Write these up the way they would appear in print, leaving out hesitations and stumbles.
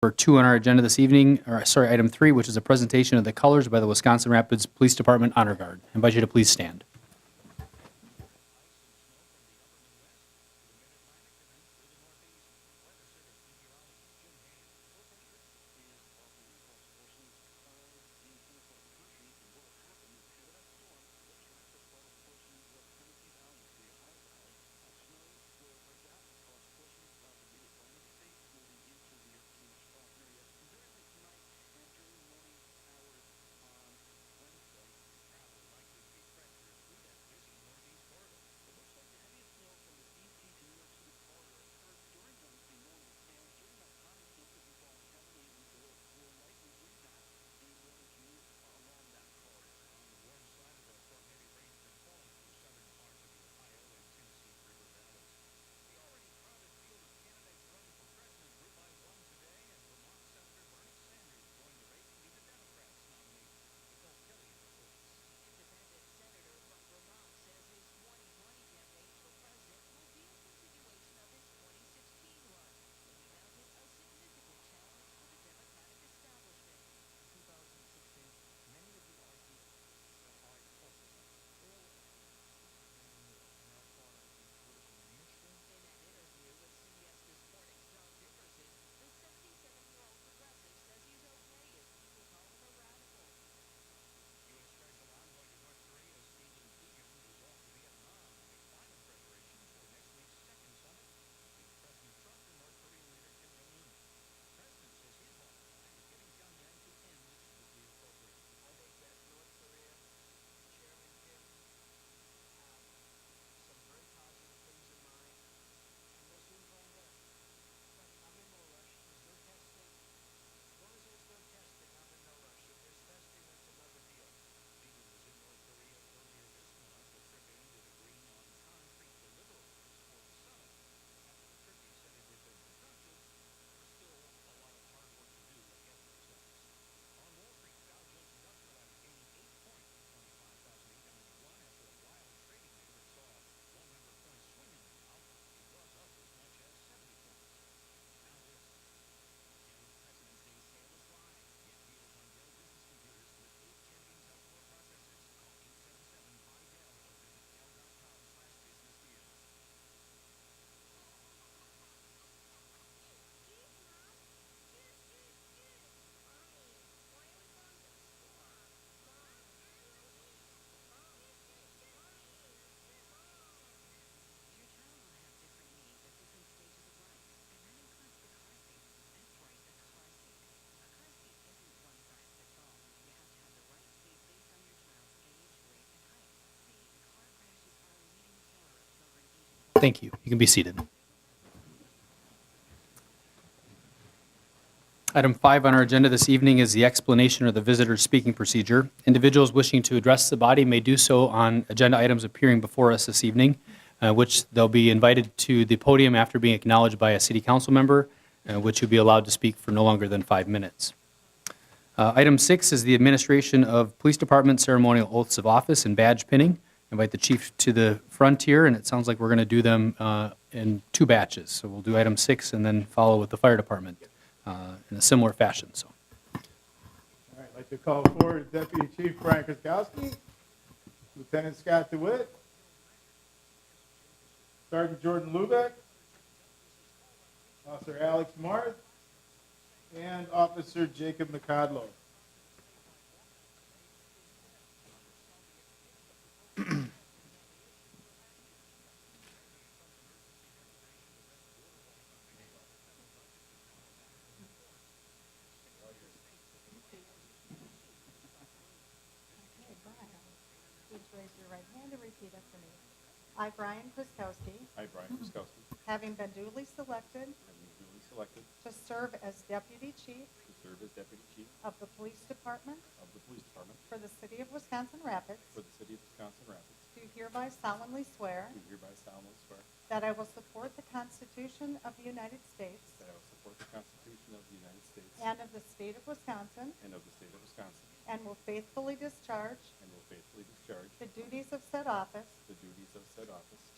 Number 2 on our agenda this evening, item 3, which is a presentation of the colors by the Wisconsin Rapids Police Department Honor Guard. I invite you to please stand. Thank you. You can be seated. Item 5 on our agenda this evening is the explanation of the visitor's speaking procedure. Individuals wishing to address the body may do so on agenda items appearing before us this evening, which they'll be invited to the podium after being acknowledged by a city council member, which will be allowed to speak for no longer than 5 minutes. Item 6 is the administration of Police Department ceremonial oaths of office and badge pinning. Invite the chief to the front here, and it sounds like we're going to do them in 2 batches. So we'll do item 6 and then follow with the fire department in a similar fashion. So, all right, I'd like to call forward Deputy Chief Brian Kuskowski, Lieutenant Scott DeWitt, Sergeant Jordan Lubeck, Officer Alex Marth, and Officer Jacob McCodlow. Raise your right hand and repeat after me. I, Brian Kuskowski, having been duly selected to serve as Deputy Chief of the Police Department for the City of Wisconsin Rapids, do hereby solemnly swear that I will support the Constitution of the United States and of the State of Wisconsin, and will faithfully discharge the duties of said office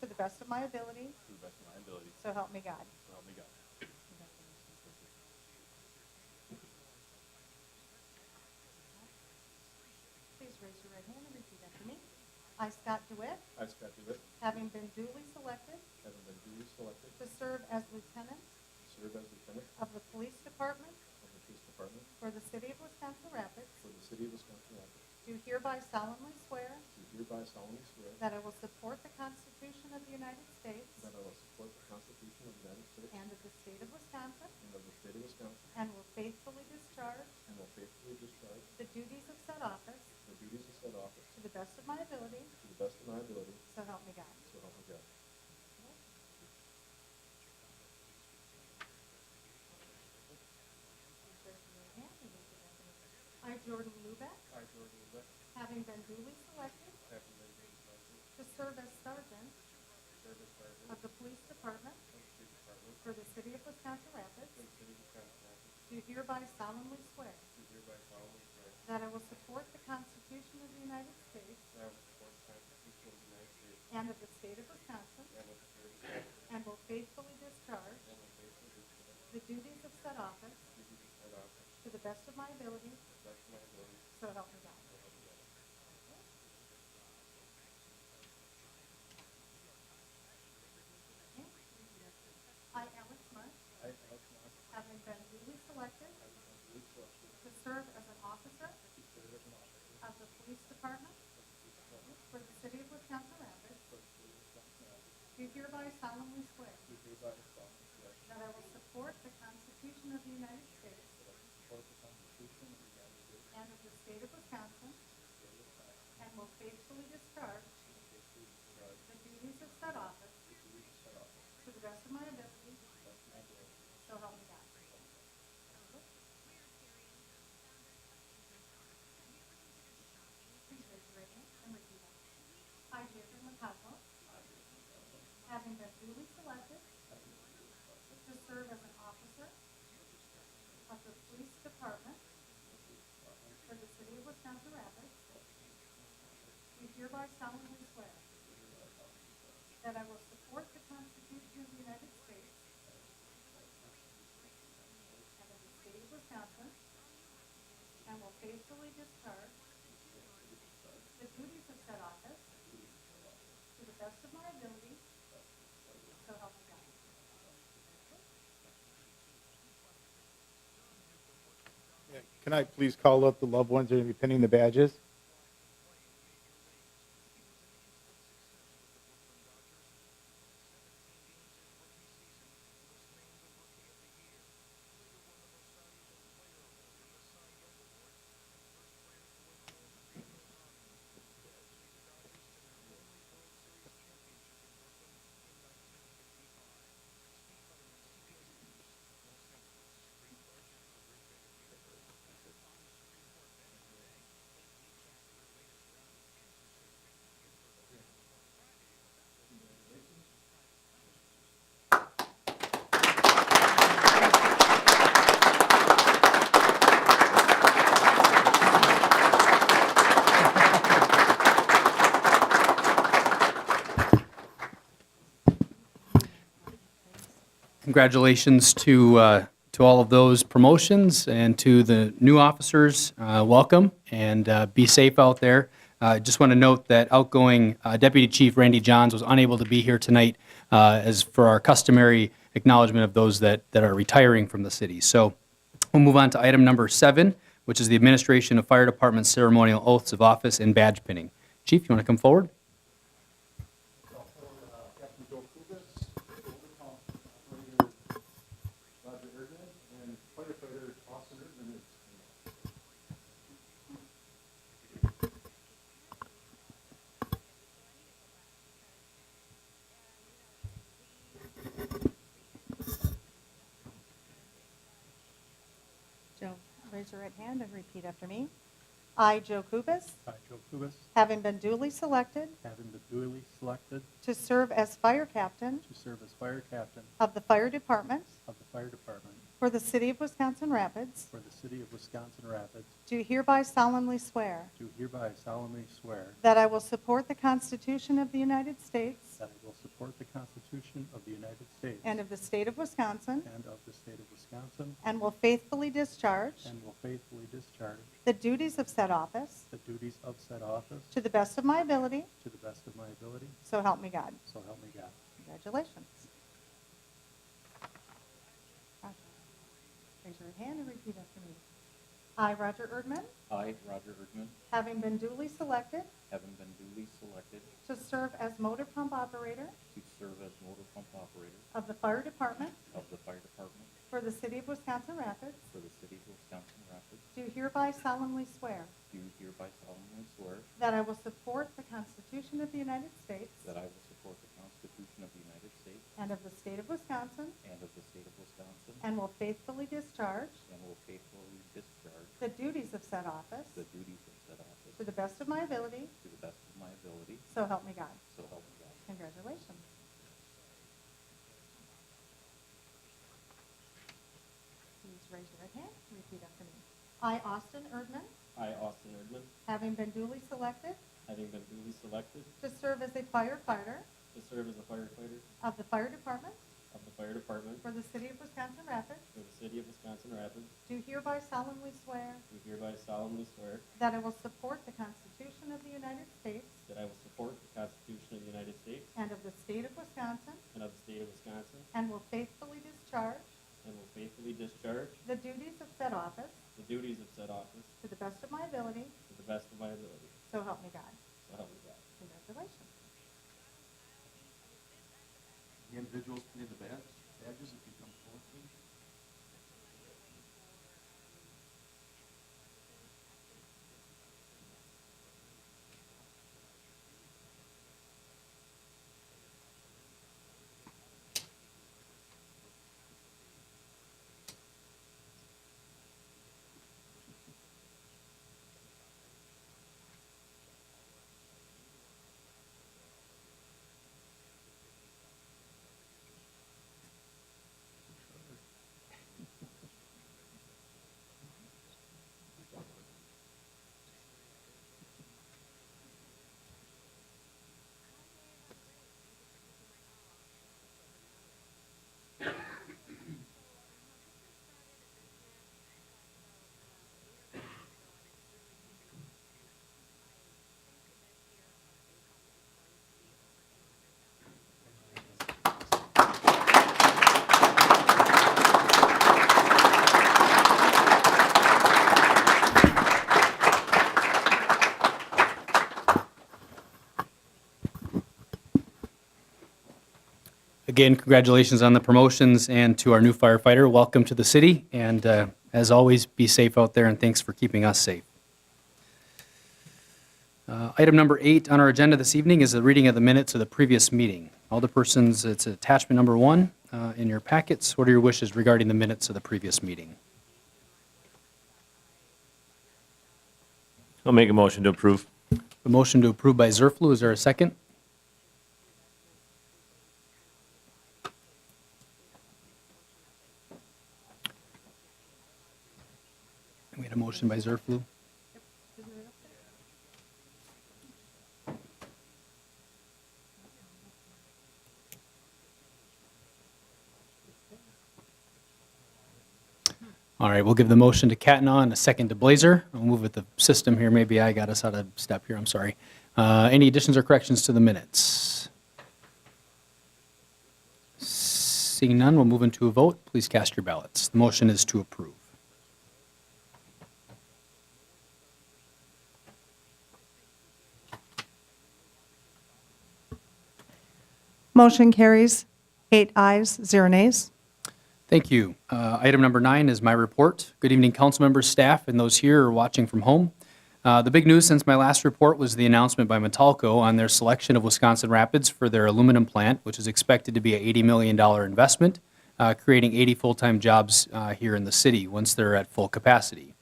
to the best of my ability, so help me God. I, Scott DeWitt, I, Scott DeWitt, having been duly selected to serve as lieutenant of the police department for the city of Wisconsin Rapids, do hereby solemnly swear that I will support the Constitution of the United States that I will support the Constitution of the United States and of the state of Wisconsin, and of the state of Wisconsin, and will faithfully discharge the duties of said office to the best of my ability, to the best of my ability, so help me God. so help me God. I, Jordan Lubeck, I, Jordan Lubeck, having been duly selected having been duly selected to serve as sergeant to serve as sergeant of the police department of the police department for the city of Wisconsin Rapids, for the city of Wisconsin Rapids, do hereby solemnly swear do hereby solemnly swear that I will support the Constitution of the United States that I will support the Constitution of the United States and of the state of Wisconsin, and of the state of Wisconsin, and will faithfully discharge and will faithfully discharge the duties of said office the duties of said office to the best of my ability, to the best of my ability, so help me God. so help me God. I, Alex Munt, I, Alex Moss, having been duly selected having been duly selected to serve as an officer to serve as an officer of the police department of the police department for the city of Wisconsin Rapids, for the city of Wisconsin Rapids, do hereby solemnly swear do hereby solemnly swear that I will support the Constitution of the United States that I will support the Constitution of the United States and of the state of Wisconsin, and the state of Wisconsin, and will faithfully discharge and will faithfully discharge the duties of said office the duties of said office to the best of my ability, to the best of my ability, so help me God. Please raise your right hand and repeat after me. I, Jacob McCosmo, having been duly selected to serve as an officer of the police department for the city of Wisconsin Rapids, do hereby solemnly swear that I will support the Constitution of the United States and of the state of Wisconsin, and will faithfully discharge the duties of said office to the best of my ability, so help me God. Can I please call up the loved ones that are going to be pinning the badges? Congratulations to all of those promotions and to the new officers. Welcome and be safe out there. Just want to note that outgoing Deputy Chief Randy Johns was unable to be here tonight as for our customary acknowledgement of those that are retiring from the city. So we'll move on to item number 7, which is the administration of fire department ceremonial oaths of office and badge pinning. Chief, you want to come forward? Captain Joe Kubis, Operator Roger Erdman, and firefighter Austin Erdman is. Joe, raise your right hand and repeat after me. I, Joe Kubis, I, Joe Kubis, having been duly selected having been duly selected to serve as fire captain to serve as fire captain of the fire department of the fire department for the city of Wisconsin Rapids, for the city of Wisconsin Rapids, do hereby solemnly swear do hereby solemnly swear that I will support the Constitution of the United States that I will support the Constitution of the United States and of the state of Wisconsin, and of the state of Wisconsin, Wisconsin, and will faithfully discharge and will faithfully discharge the duties of said office the duties of said office to the best of my ability, to the best of my ability, so help me God. so help me God. Congratulations. Raise your right hand and repeat after me. I, Roger Erdman, I, Roger Erdman, having been duly selected having been duly selected to serve as motor pump operator to serve as motor pump operator of the fire department of the fire department for the city of Wisconsin Rapids, for the city of Wisconsin Rapids, do hereby solemnly swear do hereby solemnly swear that I will support the Constitution of the United States that I will support the Constitution of the United States and of the state of Wisconsin, and of the state of Wisconsin, and will faithfully discharge and will faithfully discharge the duties of said office the duties of said office to the best of my ability, to the best of my ability, so help me God. so help me God. Congratulations. Please raise your right hand and repeat after me. I, Austin Erdman, I, Austin Erdman, having been duly selected having been duly selected to serve as a firefighter to serve as a firefighter of the fire department of the fire department for the city of Wisconsin Rapids, for the city of Wisconsin Rapids, do hereby solemnly swear do hereby solemnly swear that I will support the Constitution of the United States that I will support the Constitution of the United States and of the state of Wisconsin, and of the state of Wisconsin, and will faithfully discharge and will faithfully discharge the duties of said office the duties of said office to the best of my ability, to the best of my ability, so help me God. so help me God. Congratulations. The individuals putting the badges, if you come forward, please. Again, congratulations on the promotions, and to our new firefighter, welcome to the city, and as always, be safe out there, and thanks for keeping us safe. Item number 8 on our agenda this evening is the reading of the minutes of the previous meeting. Alderpersons, it's attachment number 1 in your packets. What are your wishes regarding the minutes of the previous meeting? I'll make a motion to approve. A motion to approve by Zerflu, is there a second? We had a motion by Zerflu. All right, we'll give the motion to Catna and a second to Blazer. I'll move with the system here. Maybe I got us out of step here, I'm sorry. Any additions or corrections to the minutes? Seeing none, we'll move into a vote. Please cast your ballots. The motion is to approve. Motion carries 8 ayes, 0 nays. Thank you. Item number 9 is my report. Good evening, council members, staff, and those here or watching from home. The big news since my last report was the announcement by Metalco on their selection of Wisconsin Rapids for their aluminum plant, which is expected to be an $80 million investment, creating 80 full-time jobs here in the city once they're at full capacity.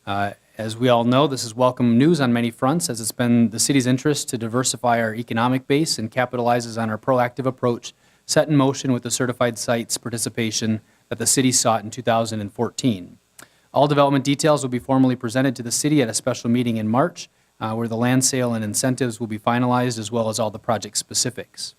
As we all know, this is welcome news on many fronts, as it's been the city's interest to diversify our economic base and capitalizes on our proactive approach set in motion with the certified sites participation that the city sought in 2014. All development details will be formally presented to the city at a special meeting in March, where the land sale and incentives will be finalized, as well as all the project specifics.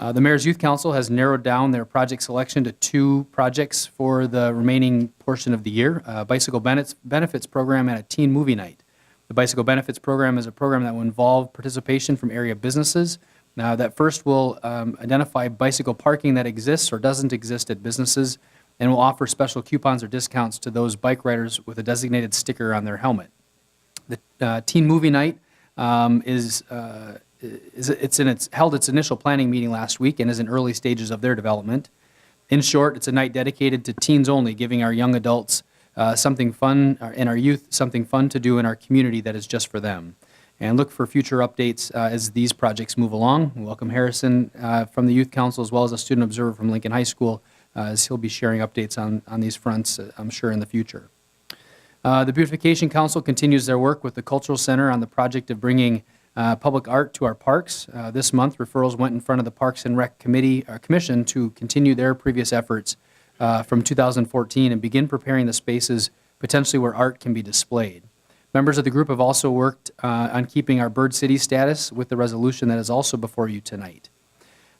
The Mayor's Youth Council has narrowed down their project selection to 2 projects for the remaining portion of the year, a bicycle benefits program and a teen movie night. The bicycle benefits program is a program that will involve participation from area businesses. Now, that first will identify bicycle parking that exists or doesn't exist at businesses, and will offer special coupons or discounts to those bike riders with a designated sticker on their helmet. The teen movie night held its initial planning meeting last week and is in early stages of their development. In short, it's a night dedicated to teens only, giving our young adults something fun and our youth something fun to do in our community that is just for them. And look for future updates as these projects move along. We welcome Harrison from the Youth Council as well as a student observer from Lincoln High School as he'll be sharing updates on these fronts, I'm sure, in the future. The Beautification Council continues their work with the Cultural Center on the project of bringing public art to our parks. This month, referrals went in front of the Parks and Rec Commission to continue their previous efforts from 2014 and begin preparing the spaces potentially where art can be displayed. Members of the group have also worked on keeping our Bird City status with the resolution that is also before you tonight.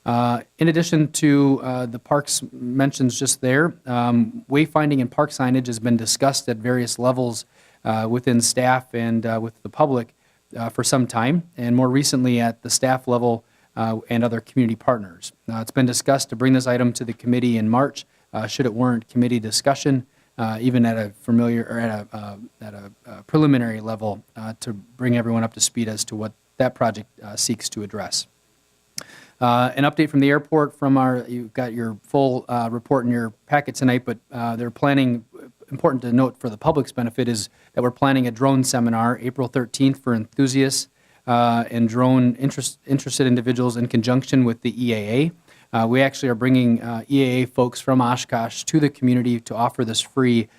In addition to the parks mentions just there, wayfinding and park signage has been discussed at various levels within staff and with the public for some time, and more recently at the staff level and other community partners. It's been discussed to bring this item to the committee in March, should it warrant committee discussion, even at a familiar or at a preliminary level, to bring everyone up to speed as to what that project seeks to address. An update from the airport you've got your full report in your packet tonight, but they're planning, important to note for the public's benefit, is that we're planning a drone seminar April 13th for enthusiasts and drone interested individuals in conjunction with the EAA. We actually are bringing EAA folks from Oshkosh to the community to offer this free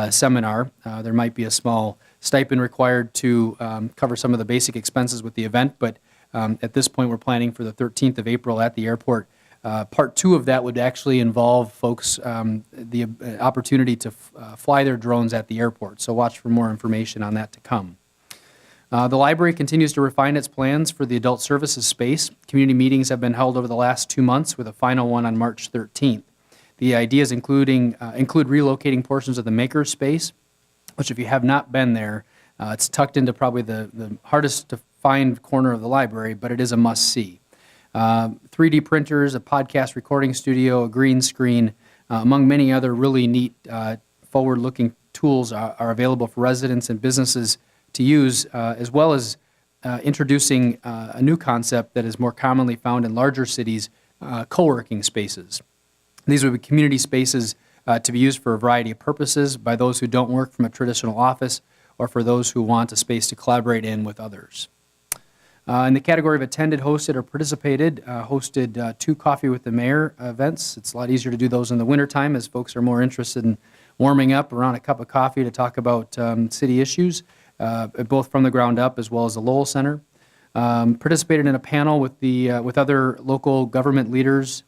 seminar. There might be a small stipend required to cover some of the basic expenses with the event, but at this point, we're planning for the 13th of April at the airport. Part 2 of that would actually involve folks the opportunity to fly their drones at the airport. So watch for more information on that to come. The library continues to refine its plans for the adult services space. Community meetings have been held over the last 2 months with a final one on March 13th. The ideas include relocating portions of the maker space, which if you have not been there, it's tucked into probably the hardest to find corner of the library, but it is a must-see. 3D printers, a podcast recording studio, a green screen, among many other really neat forward-looking tools are available for residents and businesses to use, as well as introducing a new concept that is more commonly found in larger cities, co-working spaces. These would be community spaces to be used for a variety of purposes by those who don't work from a traditional office or for those who want a space to collaborate in with others. In the category of attended, hosted, or participated, hosted 2 Coffee with the Mayor events. It's a lot easier to do those in the wintertime as folks are more interested in warming up around a cup of coffee to talk about city issues, both from the ground up as well as the Lowell Center. Participated in a panel with other local government leaders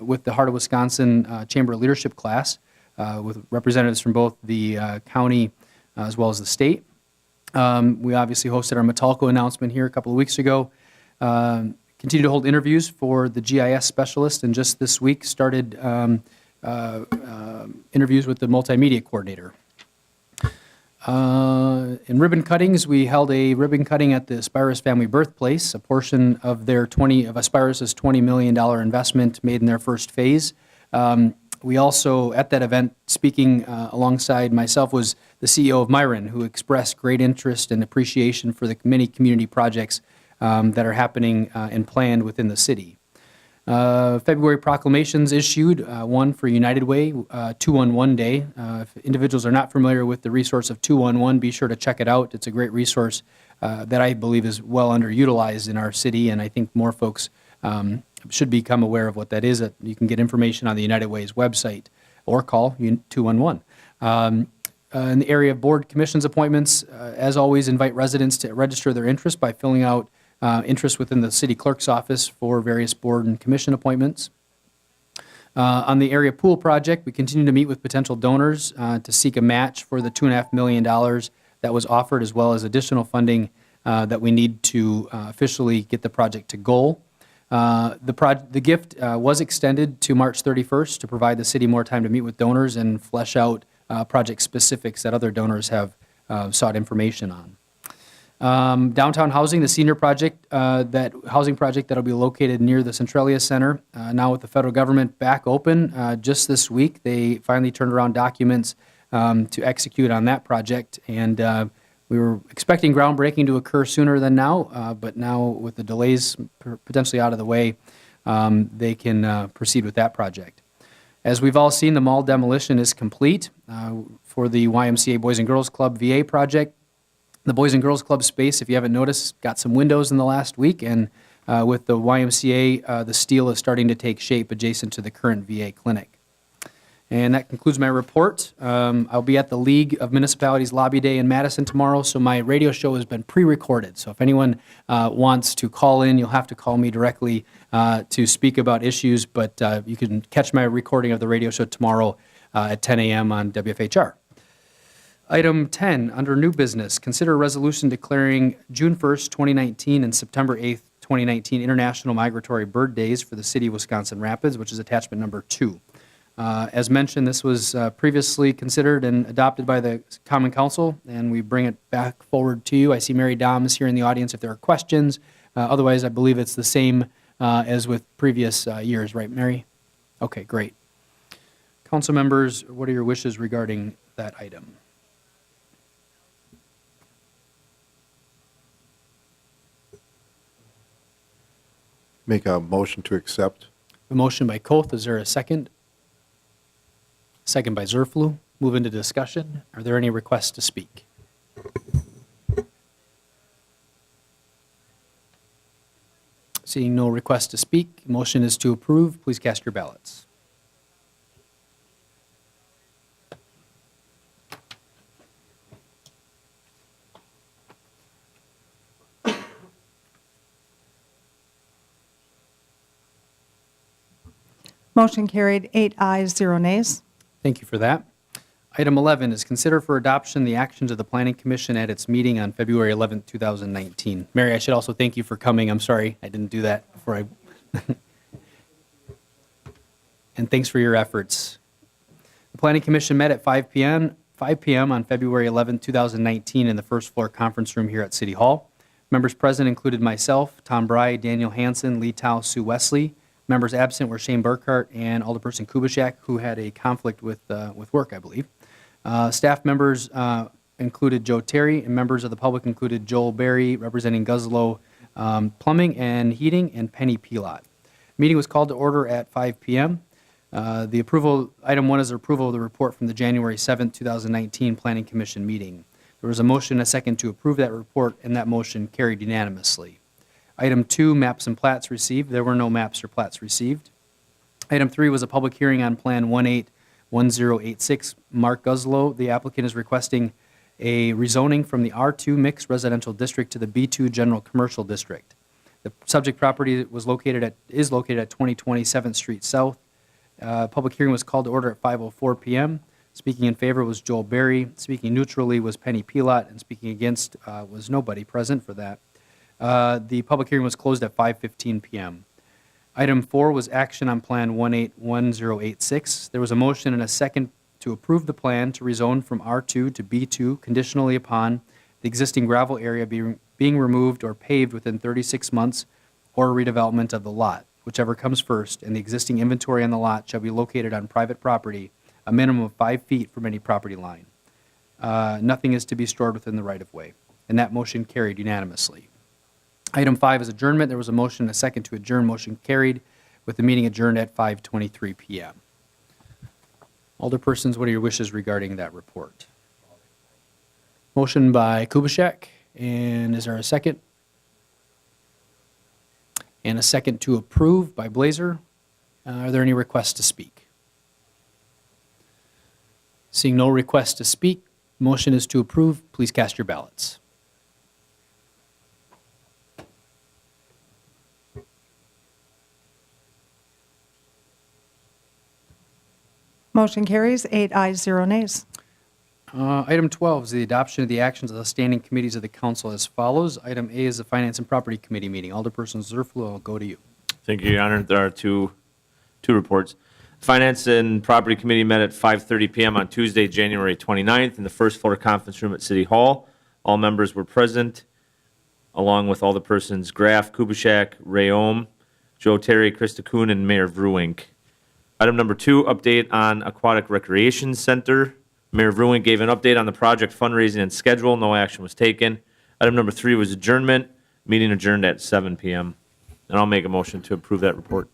with the Heart of Wisconsin Chamber of Leadership class, with representatives from both the county as well as the state. We obviously hosted our Metalco announcement here a couple of weeks ago. Continue to hold interviews for the GIS specialist, and just this week started interviews with the multimedia coordinator. In ribbon cuttings, we held a ribbon cutting at the Aspirus family birthplace, a portion of Aspirus's $20 million investment made in their first phase. We also, at that event, speaking alongside myself, was the CEO of Myron, who expressed great interest and appreciation for the many community projects that are happening and planned within the city. February proclamations issued, one for United Way, 211 Day. If individuals are not familiar with the resource of 211, be sure to check it out. It's a great resource that I believe is well underutilized in our city, and I think more folks should become aware of what that is. You can get information on the United Way's website or call 211. In the area of board commissions appointments, as always, invite residents to register their interest by filling out interest within the city clerk's office for various board and commission appointments. On the area pool project, we continue to meet with potential donors to seek a match for the $2.5 million that was offered, as well as additional funding that we need to officially get the project to goal. The gift was extended to March 31st to provide the city more time to meet with donors and flesh out project specifics that other donors have sought information on. Downtown housing, the senior project, that housing project that'll be located near the Centralia Center. Now with the federal government back open, just this week, they finally turned around documents to execute on that project. And we were expecting groundbreaking to occur sooner than now, but now with the delays potentially out of the way, they can proceed with that project. As we've all seen, the mall demolition is complete for the YMCA Boys and Girls Club VA project. The Boys and Girls Club space, if you haven't noticed, got some windows in the last week, and with the YMCA, the steel is starting to take shape adjacent to the current VA clinic. And that concludes my report. I'll be at the League of Municipalities Lobby Day in Madison tomorrow, so my radio show has been pre-recorded. So if anyone wants to call in, you'll have to call me directly to speak about issues, but you can catch my recording of the radio show tomorrow at 10 a.m. on WFHR. Item 10, under new business, consider a resolution declaring June 1st, 2019 and September 8th, 2019 International Migratory Bird Days for the city of Wisconsin Rapids, which is attachment number 2. As mentioned, this was previously considered and adopted by the Common Council, and we bring it back forward to you. I see Mary Dahms here in the audience if there are questions. Otherwise, I believe it's the same as with previous years, right, Mary? Okay, great. Council members, what are your wishes regarding that item? Make a motion to accept. A motion by Koth, is there a second? Second by Zerflu. Move into discussion. Are there any requests to speak? Seeing no requests to speak, motion is to approve. Please cast your ballots. Motion carried, 8 ayes, 0 nays. Thank you for that. Item 11 is consider for adoption the actions of the Planning Commission at its meeting on February 11th, 2019. Mary, I should also thank you for coming. I'm sorry I didn't do that before I... And thanks for your efforts. The Planning Commission met at 5 p.m. on February 11th, 2019 in the first floor conference room here at City Hall. Members present included myself, Tom Bry, Daniel Hansen, Lee Tao, Sue Wesley. Members absent were Shane Burkhart and Alderperson Kubaschak, who had a conflict with work, I believe. Staff members included Joe Terry, and members of the public included Joel Berry, representing Guzlo Plumbing and Heating, and Penny Pilot. Meeting was called to order at 5 p.m. The approval, item 1 is approval of the report from the January 7th, 2019 Planning Commission meeting. There was a motion, a second to approve that report, and that motion carried unanimously. Item 2, maps and plats received. There were no maps or plats received. Item 3 was a public hearing on Plan 181086. Mark Guzlo, the applicant, is requesting a rezoning from the R2 Mixed Residential District to the B2 General Commercial District. The subject property is located at 2020 7th Street South. Public hearing was called to order at 5:04 p.m. Speaking in favor was Joel Berry. Speaking neutrally was Penny Pilot, and speaking against was nobody present for that. The public hearing was closed at 5:15 p.m. Item 4 was action on Plan 181086. There was a motion and a second to approve the plan to rezone from R2 to B2 conditionally upon the existing gravel area being removed or paved within 36 months or redevelopment of the lot, whichever comes first, and the existing inventory on the lot shall be located on private property, a minimum of 5 feet from any property line. Nothing is to be stored within the right-of-way, and that motion carried unanimously. Item 5 is adjournment. There was a motion and a second to adjourn. Motion carried, with the meeting adjourned at 5:23 p.m. Alderpersons, what are your wishes regarding that report? Motion by Kubaschak, and is there a second? And a second to approve by Blazer. Are there any requests to speak? Seeing no requests to speak, motion is to approve. Please cast your ballots. Motion carries, 8 ayes, 0 nays. Item 12 is the adoption of the actions of the standing committees of the council as follows. Item A is the Finance and Property Committee meeting. Alderperson Zerflu, I'll go to you. Thank you, Your Honor. There are two reports. Finance and Property Committee met at 5:30 PM on Tuesday, January 29th, in the first floor conference room at City Hall. All members were present, along with all the persons Graff, Kubaschak, Rayom, Joe Terry, Krista Kuhn, and Mayor Vruwink. Item number 2, update on Aquatic Recreation Center. Mayor Vruwink gave an update on the project fundraising and schedule. No action was taken. Item number 3 was adjournment. Meeting adjourned at 7 PM. And I'll make a motion to approve that report.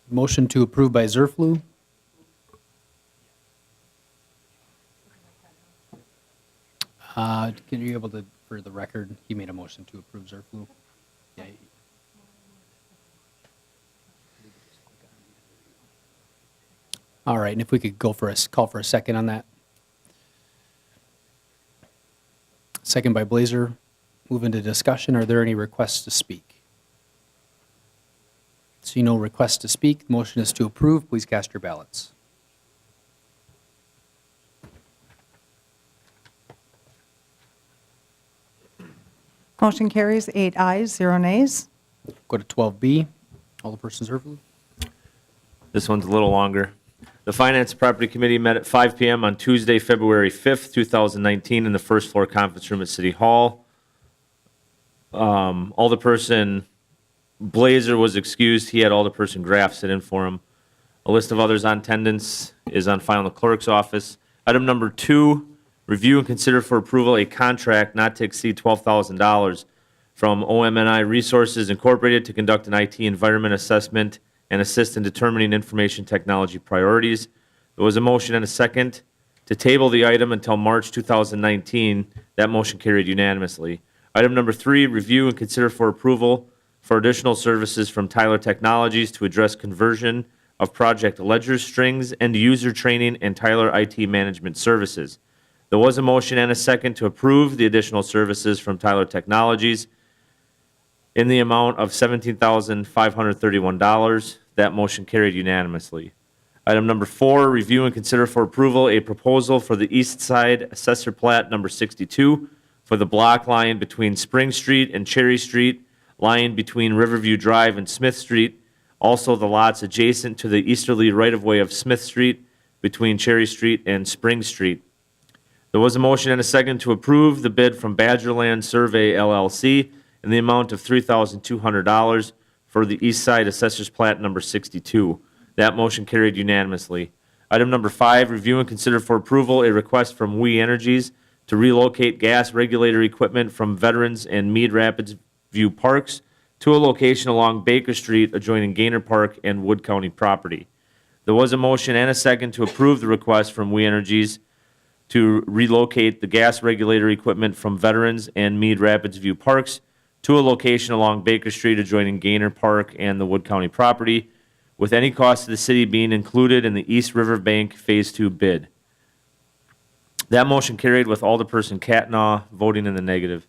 Motion to approve by Zerflu. Can you able to, for the record, he made a motion to approve Zerflu? Yeah. All right, and if we could go for call for a second on that. Second by Blazer. Move into discussion. Are there any requests to speak? See no requests to speak. The motion is to approve. Please cast your ballots. Motion carries 8 ayes, 0 nays. Go to 12B. Alderperson Zerflu. This one's a little longer. The Finance and Property Committee met at 5 PM on Tuesday, February 5th, 2019, in the first floor conference room at City Hall. Alderperson Blazer was excused. He had Alderperson Graff sit in for him. A list of others on attendance is on file in the clerk's office. Item number 2, review and consider for approval a contract not to exceed $12,000 from OMNI Resources Incorporated to conduct an IT environment assessment and assist in determining information technology priorities. There was a motion and a second to table the item until March 2019. That motion carried unanimously. Item number 3, review and consider for approval for additional services from Tyler Technologies to address conversion of project ledger strings and user training and Tyler IT management services. There was a motion and a second to approve the additional services from Tyler Technologies in the amount of $17,531. That motion carried unanimously. Item number 4, review and consider for approval a proposal for the East Side Assessor Plat number 62 for the block line between Spring Street and Cherry Street, lying between Riverview Drive and Smith Street, also the lots adjacent to the easterly right-of-way of Smith Street between Cherry Street and Spring Street. There was a motion and a second to approve the bid from Badgerland Survey LLC in the amount of $3,200 for the East Side Assessor's Plat number 62. That motion carried unanimously. Item number 5, review and consider for approval a request from We Energies to relocate gas regulator equipment from Veterans and Mead Rapids View Parks to a location along Baker Street adjoining Gaynor Park and Wood County property. There was a motion and a second to approve the request from We Energies to relocate the gas regulator equipment from Veterans and Mead Rapids View Parks to a location along Baker Street adjoining Gaynor Park and the Wood County property, with any cost to the city being included in the East River Bank Phase 2 bid. That motion carried with Alderperson Catnaugh voting in the negative.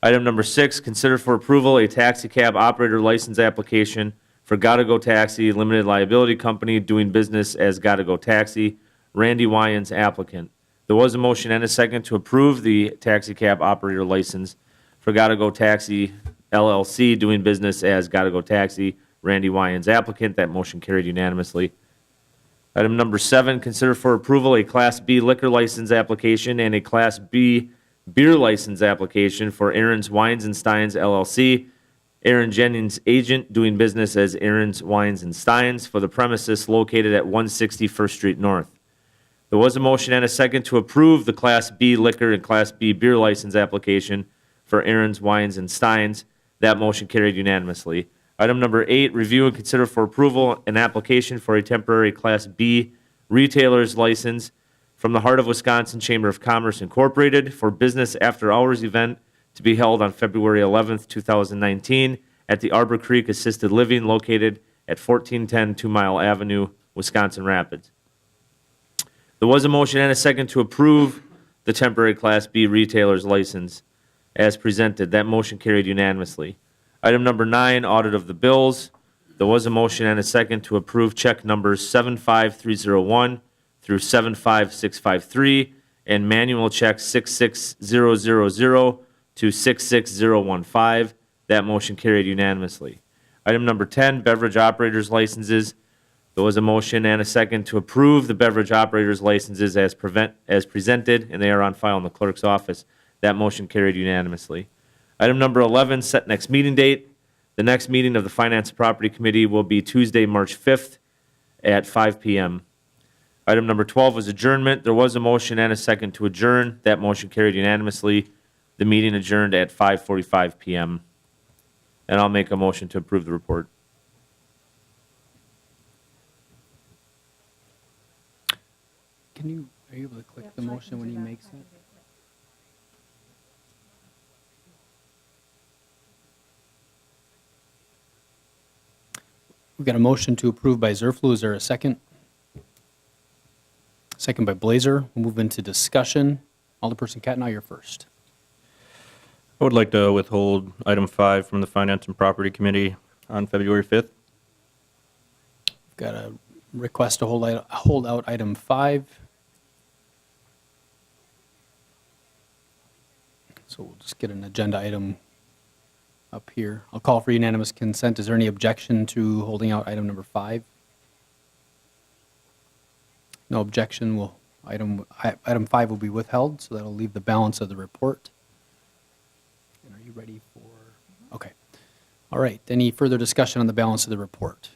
Item number 6, consider for approval a taxi cab operator license application for Gotta Go Taxi Limited Liability Company doing business as Gotta Go Taxi, Randy Wyans applicant. There was a motion and a second to approve the taxi cab operator license for Gotta Go Taxi LLC doing business as Gotta Go Taxi, Randy Wyans applicant. That motion carried unanimously. Item number 7, consider for approval a Class B liquor license application and a Class B beer license application for Aaron's Wines and Steins LLC, Aaron Jennings agent doing business as Aaron's Wines and Steins for the premises located at 160 First Street North. There was a motion and a second to approve the Class B liquor and Class B beer license application for Aaron's Wines and Steins. That motion carried unanimously. Item number 8, review and consider for approval an application for a temporary Class B retailer's license from the Heart of Wisconsin Chamber of Commerce Incorporated for business after-hours event to be held on February 11th, 2019 at the Arbor Creek Assisted Living located at 1410 2 Mile Avenue, Wisconsin Rapids. There was a motion and a second to approve the temporary Class B retailer's license as presented. That motion carried unanimously. Item number 9, audit of the bills. There was a motion and a second to approve check numbers 75301 through 75653 and manual check 66000 to 66015. That motion carried unanimously. Item number 10, beverage operators licenses. There was a motion and a second to approve the beverage operators licenses as presented, and they are on file in the clerk's office. That motion carried unanimously. Item number 11, set next meeting date. The next meeting of the Finance and Property Committee will be Tuesday, March 5th at 5 p.m. Item number 12 was adjournment. There was a motion and a second to adjourn. That motion carried unanimously. The meeting adjourned at 5:45 p.m. And I'll make a motion to approve the report. Are you able to click Yep, the so I motion can when do he that makes kind it? of thing. We've got a motion to approve by Zerflu. Is there a second? Second by Blazer. We'll move into discussion. Alderperson Cattenau, you're first. I would like to withhold item 5 from the Finance and Property Committee on February 5th. We've got a request to hold out item 5. So we'll just get an agenda item up here. I'll call for unanimous consent. Is there any objection to holding out item number 5? No objection. Item 5 will be withheld, so that'll leave the balance of the report. And are you ready for? Okay. All right. Any further discussion on the balance of the report,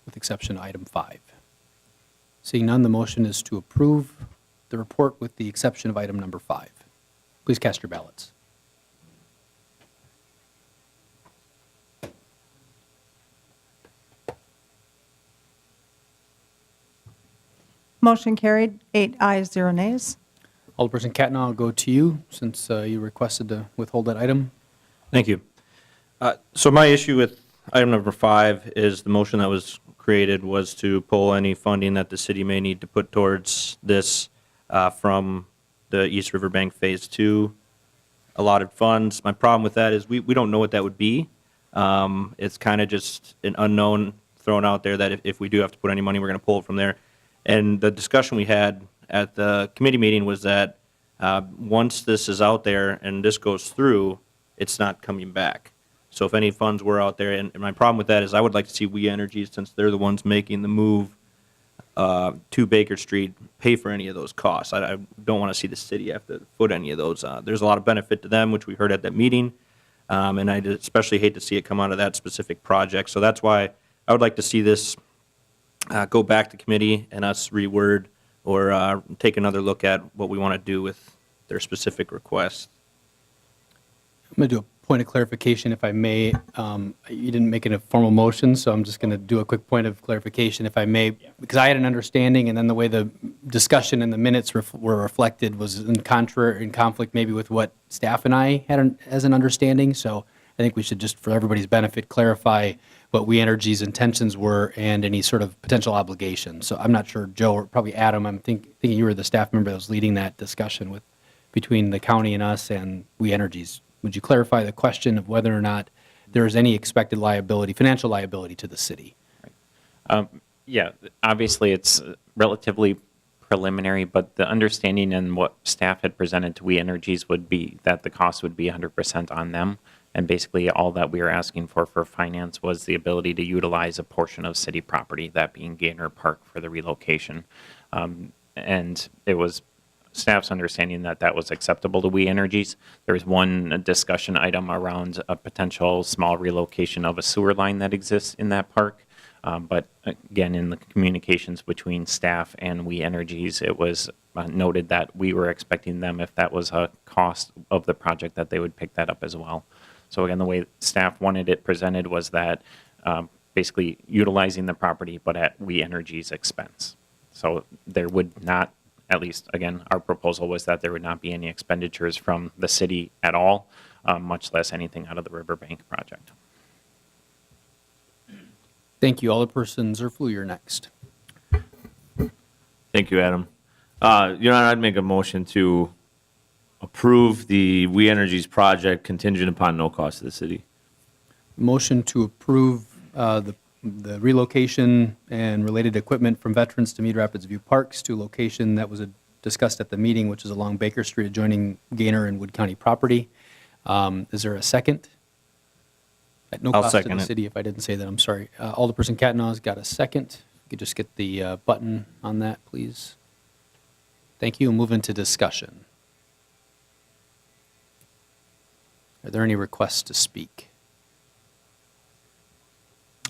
with exception of item 5? Seeing none, the motion is to approve the report with the exception of item number 5. Please cast your ballots. Motion carried, 8 ayes, 0 nays. Alderperson Cattenau, I'll go to you since you requested to withhold that item. Thank you. So my issue with item number 5 is the motion that was created was to pull any funding that the city may need to put towards this from the East River Bank Phase 2 allotted funds. My problem with that is we don't know what that would be. It's kind of just an unknown thrown out there that if we do have to put any money, we're going to pull it from there. And the discussion we had at the committee meeting was that once this is out there and this goes through, it's not coming back. So if any funds were out there, and my problem with that is I would like to see We Energies, since they're the ones making the move to Baker Street, pay for any of those costs. I don't want to see the city have to foot any of those. There's a lot of benefit to them, which we heard at that meeting, and I especially hate to see it come out of that specific project. So that's why I would like to see this go back to committee and us reword or take another look at what we want to do with their specific request. I'm going to do a point of clarification, if I may. You didn't make it a formal motion, so I'm just going to do a quick point of clarification, if I may, because I had an understanding, and then the way the discussion in the minutes were reflected was in conflict maybe with what staff and I had as an understanding. So I think we should just, for everybody's benefit, clarify what We Energy's intentions were and any sort of potential obligations. So I'm not sure, Joe, or probably Adam, I'm thinking you were the staff member that was leading that discussion between the county and us and We Energies. Would you clarify the question of whether or not there is any expected liability, financial liability to the city? Yeah, obviously, it's relatively preliminary, but the understanding and what staff had presented to We Energies would be that the cost would be 100% on them. And basically, all that we were asking for finance was the ability to utilize a portion of city property, that being Gaynor Park, for the relocation. And it was staff's understanding that that was acceptable to We Energies. There was one discussion item around a potential small relocation of a sewer line that exists in that park. But again, in the communications between staff and We Energies, it was noted that we were expecting them, if that was a cost of the project, that they would pick that up as well. So again, the way staff wanted it presented was that basically utilizing the property, but at We Energies' expense. So there would not, at least, again, our proposal was that there would not be any expenditures from the city at all, much less anything out of the Riverbank project. Thank you. Alderperson Zerflu, you're next. Thank you, Adam. Your Honor, I'd make a motion to approve the We Energies project contingent upon no cost to the city. Motion to approve the relocation and related equipment from veterans to Mead Rapids View Parks to a location that was discussed at the meeting, which is along Baker Street adjoining Gaynor and Wood County property. Is there a second? At no I'll cost to second the it. city, if I didn't say that, I'm sorry. Alderperson Cattenaw's got a second. If you could just get the button on that, please. Thank you. Move into discussion. Are there any requests to speak?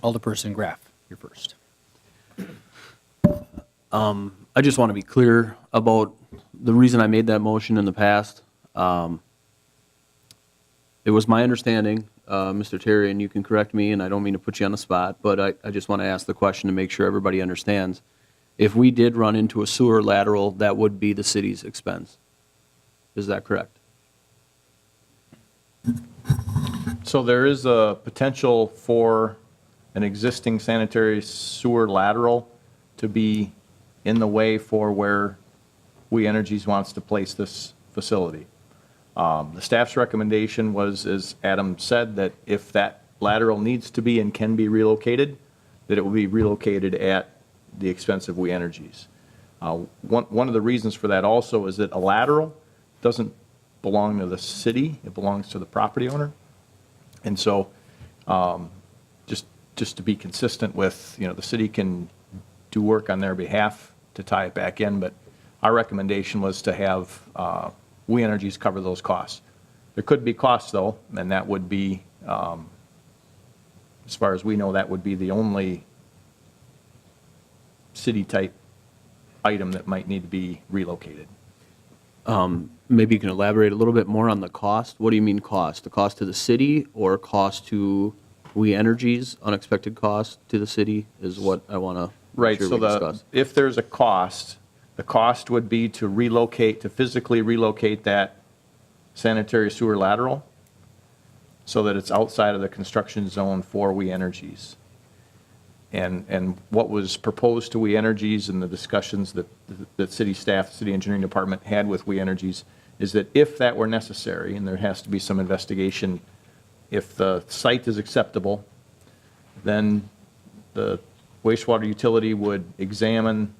Alderperson Graff, you're first. I just want to be clear about the reason I made that motion in the past. It was my understanding, Mr. Terry, and you can correct me, and I don't mean to put you on the spot, but I just want to ask the question to make sure everybody understands. If we did run into a sewer lateral, that would be the city's expense. Is that correct? So there is a potential for an existing sanitary sewer lateral to be in the way for where We Energies wants to place this facility. The staff's recommendation was, as Adam said, that if that lateral needs to be and can be relocated, that it will be relocated at the expense of We Energies. One of the reasons for that also is that a lateral doesn't belong to the city, it belongs to the property owner. And so, just to be consistent with, the city can do work on their behalf to tie it back in, but our recommendation was to have We Energies cover those costs. There could be costs, though, and that would be, as far as we know, that would be the only city-type item that might need to be relocated. Maybe you can elaborate a little bit more on the cost. What do you mean cost? The cost to the city or cost to We Energies? Unexpected cost to the city is what I want to Right, sure so we discuss. if there's a cost, the cost would be to relocate, to physically relocate that sanitary sewer lateral so that it's outside of the construction zone for We Energies. And what was proposed to We Energies and the discussions that city staff, city engineering department had with We Energies is that if that were necessary, and there has to be some investigation, if the site is acceptable, then the wastewater utility would examine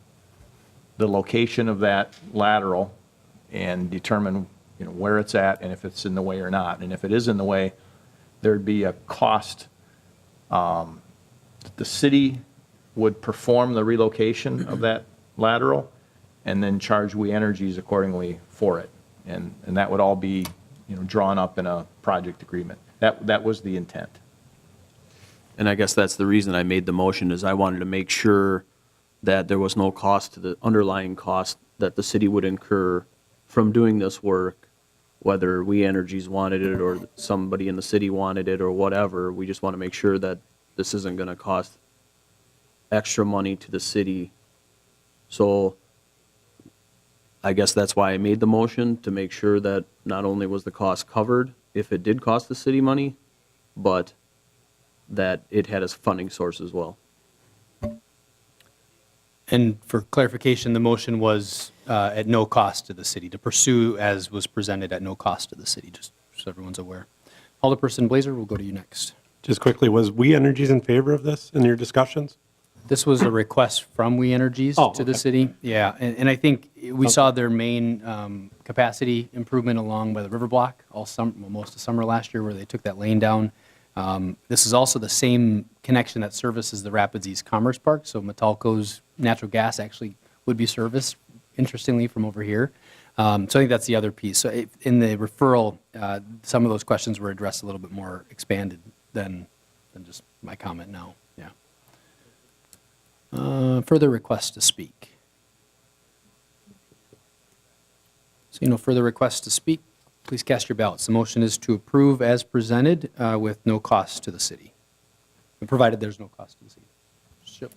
the location of that lateral and determine, where it's at and if it's in the way or not. And if it is in the way, there'd be a cost. The city would perform the relocation of that lateral and then charge We Energies accordingly for it. And that would all be, drawn up in a project agreement. That was the intent. And I guess that's the reason I made the motion, is I wanted to make sure that there was no cost to the underlying cost that the city would incur from doing this work, whether We Energies wanted it or somebody in the city wanted it or whatever. We just want to make sure that this isn't going to cost extra money to the city. So I guess that's why I made the motion, to make sure that not only was the cost covered if it did cost the city money, but that it had a funding source as well. And for clarification, the motion was at no cost to the city, to pursue as was presented at no cost to the city, just so everyone's aware. Alderperson Blazer, we'll go to you next. Just quickly, was We Energies in favor of this in your discussions? This was a request from We Energies Oh, to the okay. city. Yeah, and I think we saw their main capacity improvement along by the river block all summer, most of summer last year, where they took that lane down. This is also the same connection that services the Rapids East Commerce Park, so Metalco's natural gas actually would be serviced, interestingly, from over here. So I think that's the other piece. So in the referral, some of those questions were addressed a little bit more expanded than just my comment now. Yeah. Further requests to speak. Seeing no further requests to speak, please cast your ballots. The motion is to approve as presented with no cost to the city, provided there's no cost to the city. Sure.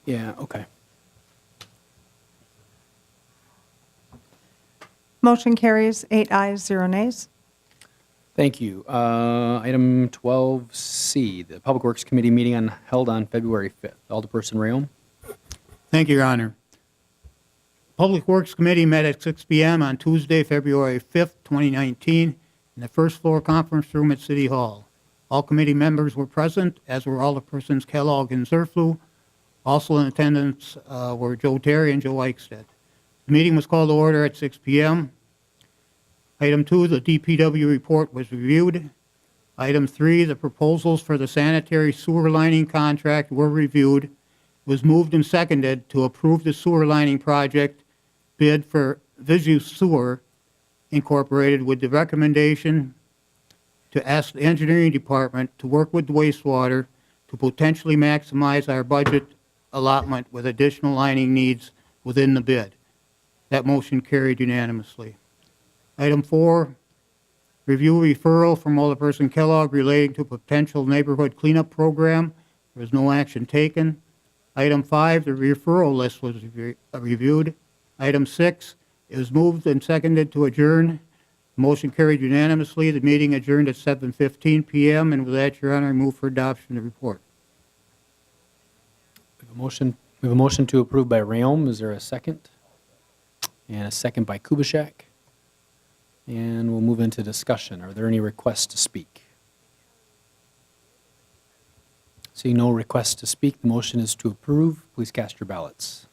Yeah, okay. Motion carries 8 ayes, 0 nays. Thank you. Item 12C, the Public Works Committee meeting held on February 5th. Alderperson Rayom. Thank you, Your Honor. Public Works Committee met at 6 p.m. on Tuesday, February 5th, 2019, in the first floor conference room at City Hall. All committee members were present, as were Alderpersons Kellogg and Zerflu. Also in attendance were Joe Terry and Joe Eichstedt. The meeting was called to order at 6 p.m. Item 2, the DPW report was reviewed. Item 3, the proposals for the sanitary sewer lining contract were reviewed. It was moved and seconded to approve the sewer lining project bid for Visu Sewer Incorporated with the recommendation to ask the engineering department to work with the wastewater to potentially maximize our budget allotment with additional lining needs within the bid. That motion carried unanimously. Item 4, review referral from Alderperson Kellogg relating to potential neighborhood cleanup program. There was no action taken. Item 5, the referral list was reviewed. Item 6, it was moved and seconded to adjourn. Motion carried unanimously. The meeting adjourned at 7:15 p.m. And with that, Your Honor, I move for adoption of the report. We have a motion to approve by Rayom. Is there a second? And a second by Kubitschek. And we'll move into discussion. Are there any requests to speak? Seeing no requests to speak, the motion is to approve. Please cast your ballots.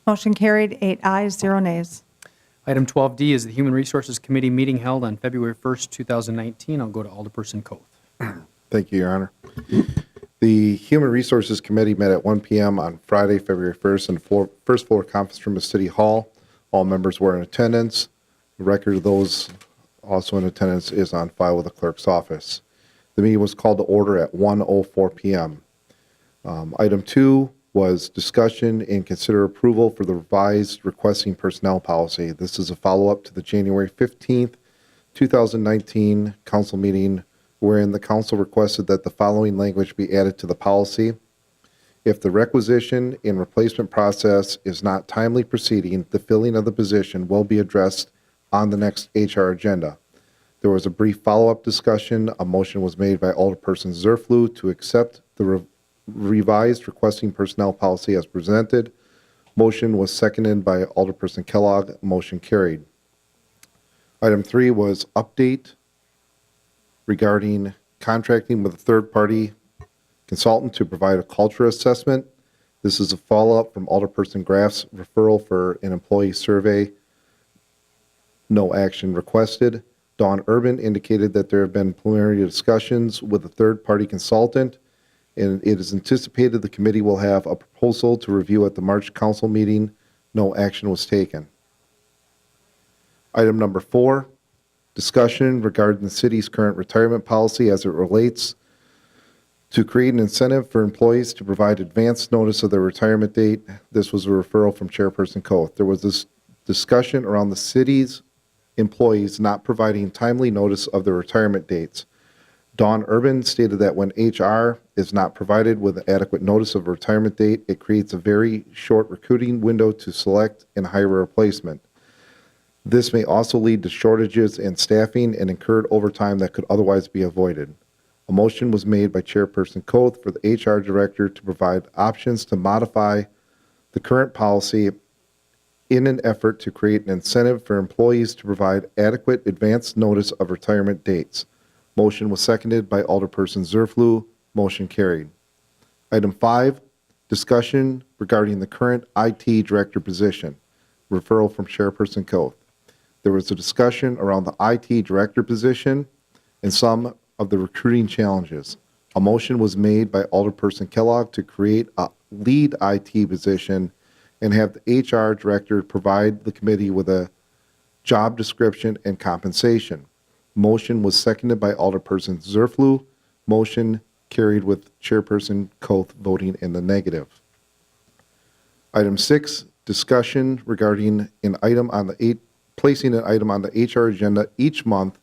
Motion carried, 8 ayes, 0 nays. Item 12D is the Human Resources Committee meeting held on February 1st, 2019. I'll go to Alderperson Coth. Thank you, Your Honor. The Human Resources Committee met at 1 p.m. on Friday, February 1st in the first floor conference room of City Hall. All members were in attendance. The record of those also in attendance is on file with the clerk's office. The meeting was called to order at 1:04 p.m. Item 2 was discussion and consider approval for the revised requesting personnel policy. This is a follow-up to the January 15th, 2019 council meeting wherein the council requested that the following language be added to the policy. If the requisition and replacement process is not timely proceeding, the filling of the position will be addressed on the next HR agenda. There was a brief follow-up discussion. A motion was made by Alderperson Zerflu to accept the revised requesting personnel policy as presented. Motion was seconded by Alderperson Kellogg. Motion carried. Item 3 was update regarding contracting with a third-party consultant to provide a culture assessment. This is a follow-up from Alderperson Graff's referral for an employee survey. No action requested. Dawn Urban indicated that there have been preliminary discussions with a third-party consultant, and it is anticipated the committee will have a proposal to review at the March council meeting. No action was taken. Item number 4, discussion regarding the city's current retirement policy as it relates to create an incentive for employees to provide advance notice of their retirement date. This was a referral from Chairperson Coth. There was this discussion around the city's employees not providing timely notice of their retirement dates. Dawn Urban stated that when HR is not provided with adequate notice of a retirement date, it creates a very short recruiting window to select and hire a replacement. This may also lead to shortages in staffing and incurred overtime that could otherwise be avoided. A motion was made by Chairperson Coth for the HR Director to provide options to modify the current policy in an effort to create an incentive for employees to provide adequate advance notice of retirement dates. Motion was seconded by Alderperson Zerflu. Motion carried. Item 5, discussion regarding the current IT Director position. Referral from Chairperson Coth. There was a discussion around the IT Director position and some of the recruiting challenges. A motion was made by Alderperson Kellogg to create a lead IT position and have the HR Director provide the committee with a job description and compensation. Motion was seconded by Alderperson Zerflu. Motion carried with Chairperson Coth voting in the negative. Item 6, discussion regarding an item on the placing an item on the HR agenda each month,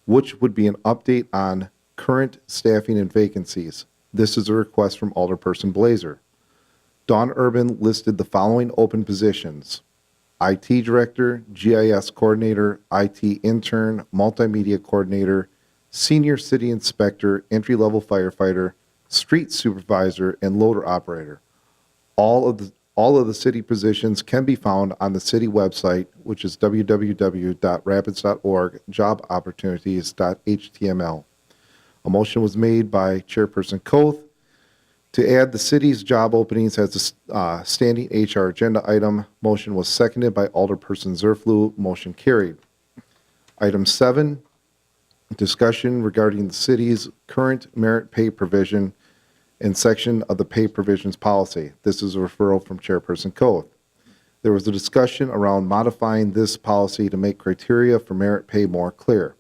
which would be an update on current staffing and vacancies. This is a request from Alderperson Blazer. Dawn Urban listed the following open positions: IT Director, GIS Coordinator, IT Intern, Multimedia Coordinator, Senior City Inspector, Entry-Level Firefighter, Street Supervisor, and Loader Operator. All All of the city positions can be found on the city website, which is www.rapids.org/jobopportunities.html. A motion was made by Chairperson Koth to add the city's job openings as a standing HR agenda item. Motion was seconded by Alderperson Zerflu. Motion carried. Item 7, discussion regarding the city's current merit pay provision and section of the pay provisions policy. This is a referral from Chairperson Koth. There was a discussion around modifying this policy to make criteria for merit pay more clear.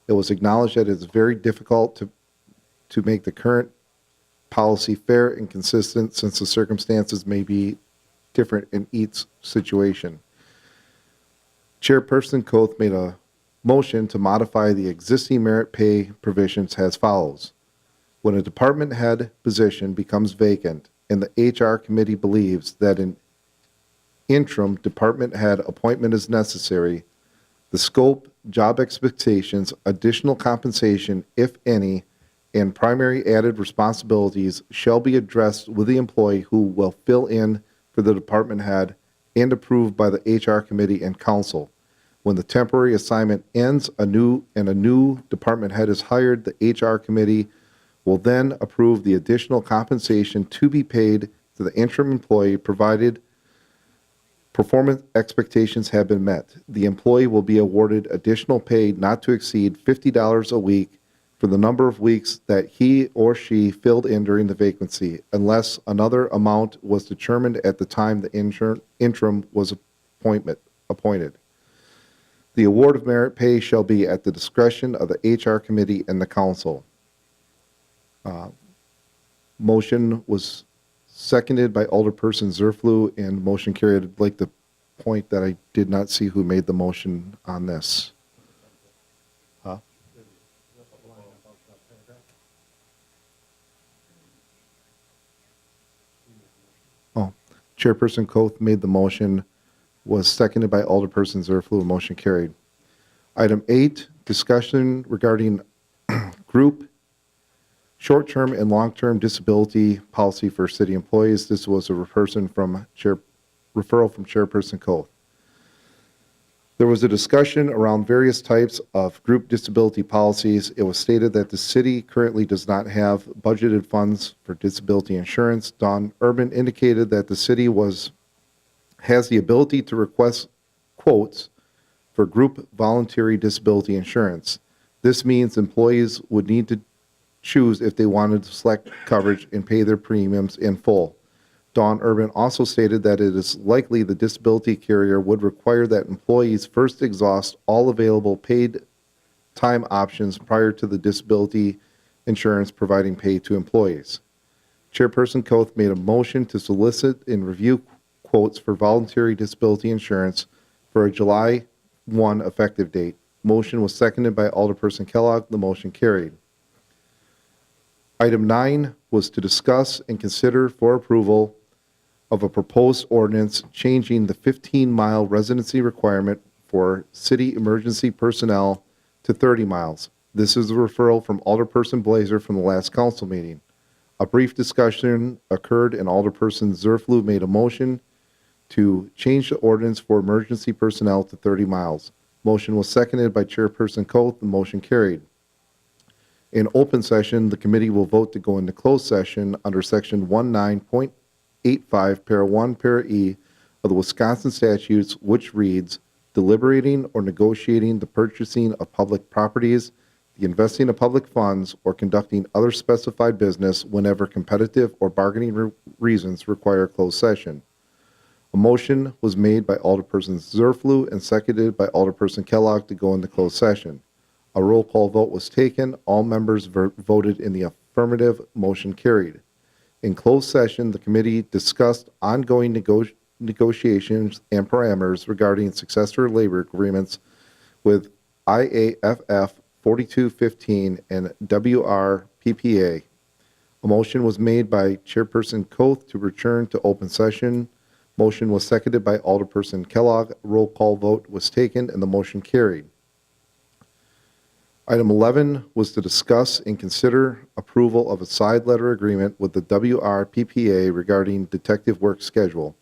It was acknowledged that it is very difficult to make the current policy fair and consistent since the circumstances may be different in each situation. Chairperson Koth made a motion to modify the existing merit pay provisions as follows. When a department head position becomes vacant and the HR committee believes that an interim department head appointment is necessary, the scope, job expectations, additional compensation, if any, and primary added responsibilities shall be addressed with the employee who will fill in for the department head and approved by the HR committee and council. When the temporary assignment ends, a new department head is hired, the HR committee will then approve the additional compensation to be paid to the interim employee provided performance expectations have been met. The employee will be awarded additional pay not to exceed $50 a week for the number of weeks that he or she filled in during the vacancy, unless another amount was determined at the time the interim was appointed. The award of merit pay shall be at the discretion of the HR committee and the council. Motion was seconded by Alderperson Zerflu, and motion carried. I'd like to point that I did not see who made the motion on this. Chairperson Koth made the motion, was seconded by Alderperson Zerflu, motion carried. Item 8, discussion regarding group short-term and long-term disability policy for city employees. This was a referral from Chairperson Koth. There was a discussion around various types of group disability policies. It was stated that the city currently does not have budgeted funds for disability insurance. Don Urban indicated that the city has the ability to request quotes for group voluntary disability insurance. This means employees would need to choose if they wanted to select coverage and pay their premiums in full. Don Urban also stated that it is likely the disability carrier would require that employees first exhaust all available paid time options prior to the disability insurance providing pay to employees. Chairperson Koth made a motion to solicit and review quotes for voluntary disability insurance for a July 1 effective date. Motion was seconded by Alderperson Kellogg. The motion carried. Item 9 was to discuss and consider for approval of a proposed ordinance changing the 15-mile residency requirement for city emergency personnel to 30 miles. This is a referral from Alderperson Blazer from the last council meeting. A brief discussion occurred and Alderperson Zerflu made a motion to change the ordinance for emergency personnel to 30 miles. Motion was seconded by Chairperson Koth. The motion carried. In open session, the committee will vote to go into closed session under section 19.85, para 1, para E of the Wisconsin statutes, which reads, deliberating or negotiating the purchasing of public properties, the investing of public funds, or conducting other specified business whenever competitive or bargaining reasons require closed session. A motion was made by Alderperson Zerflu and seconded by Alderperson Kellogg to go into closed session. A roll call vote was taken. All members voted in the affirmative. Motion carried. In closed session, the committee discussed ongoing negotiations and parameters regarding successor labor agreements with IAFF 4215 and WRPPA. A motion was made by Chairperson Koth to return to open session. Motion was seconded by Alderperson Kellogg. Roll call vote was taken and the motion carried. Item 11 was to discuss and consider approval of a side letter agreement with the WRPPA regarding detective work schedule.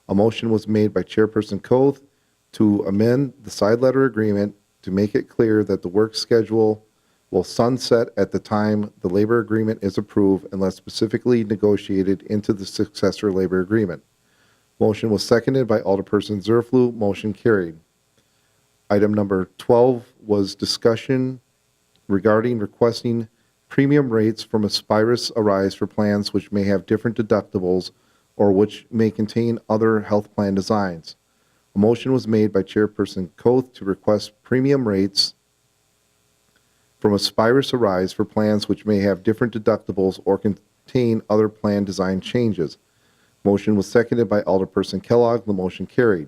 A motion was made by Chairperson Coth to amend the side letter agreement to make it clear that the work schedule will sunset at the time the labor agreement is approved unless specifically negotiated into the successor labor agreement. Motion was seconded by Alderperson Zerflu. Motion carried. Item number 12 was discussion regarding requesting premium rates from Aspirus Arise for plans which may have different deductibles or which may contain other health plan designs. A motion was made by Chairperson Coth to request premium rates from Aspirus Arise for plans which may have different deductibles or contain other plan design changes. Motion was seconded by Alderperson Kellogg. The motion carried.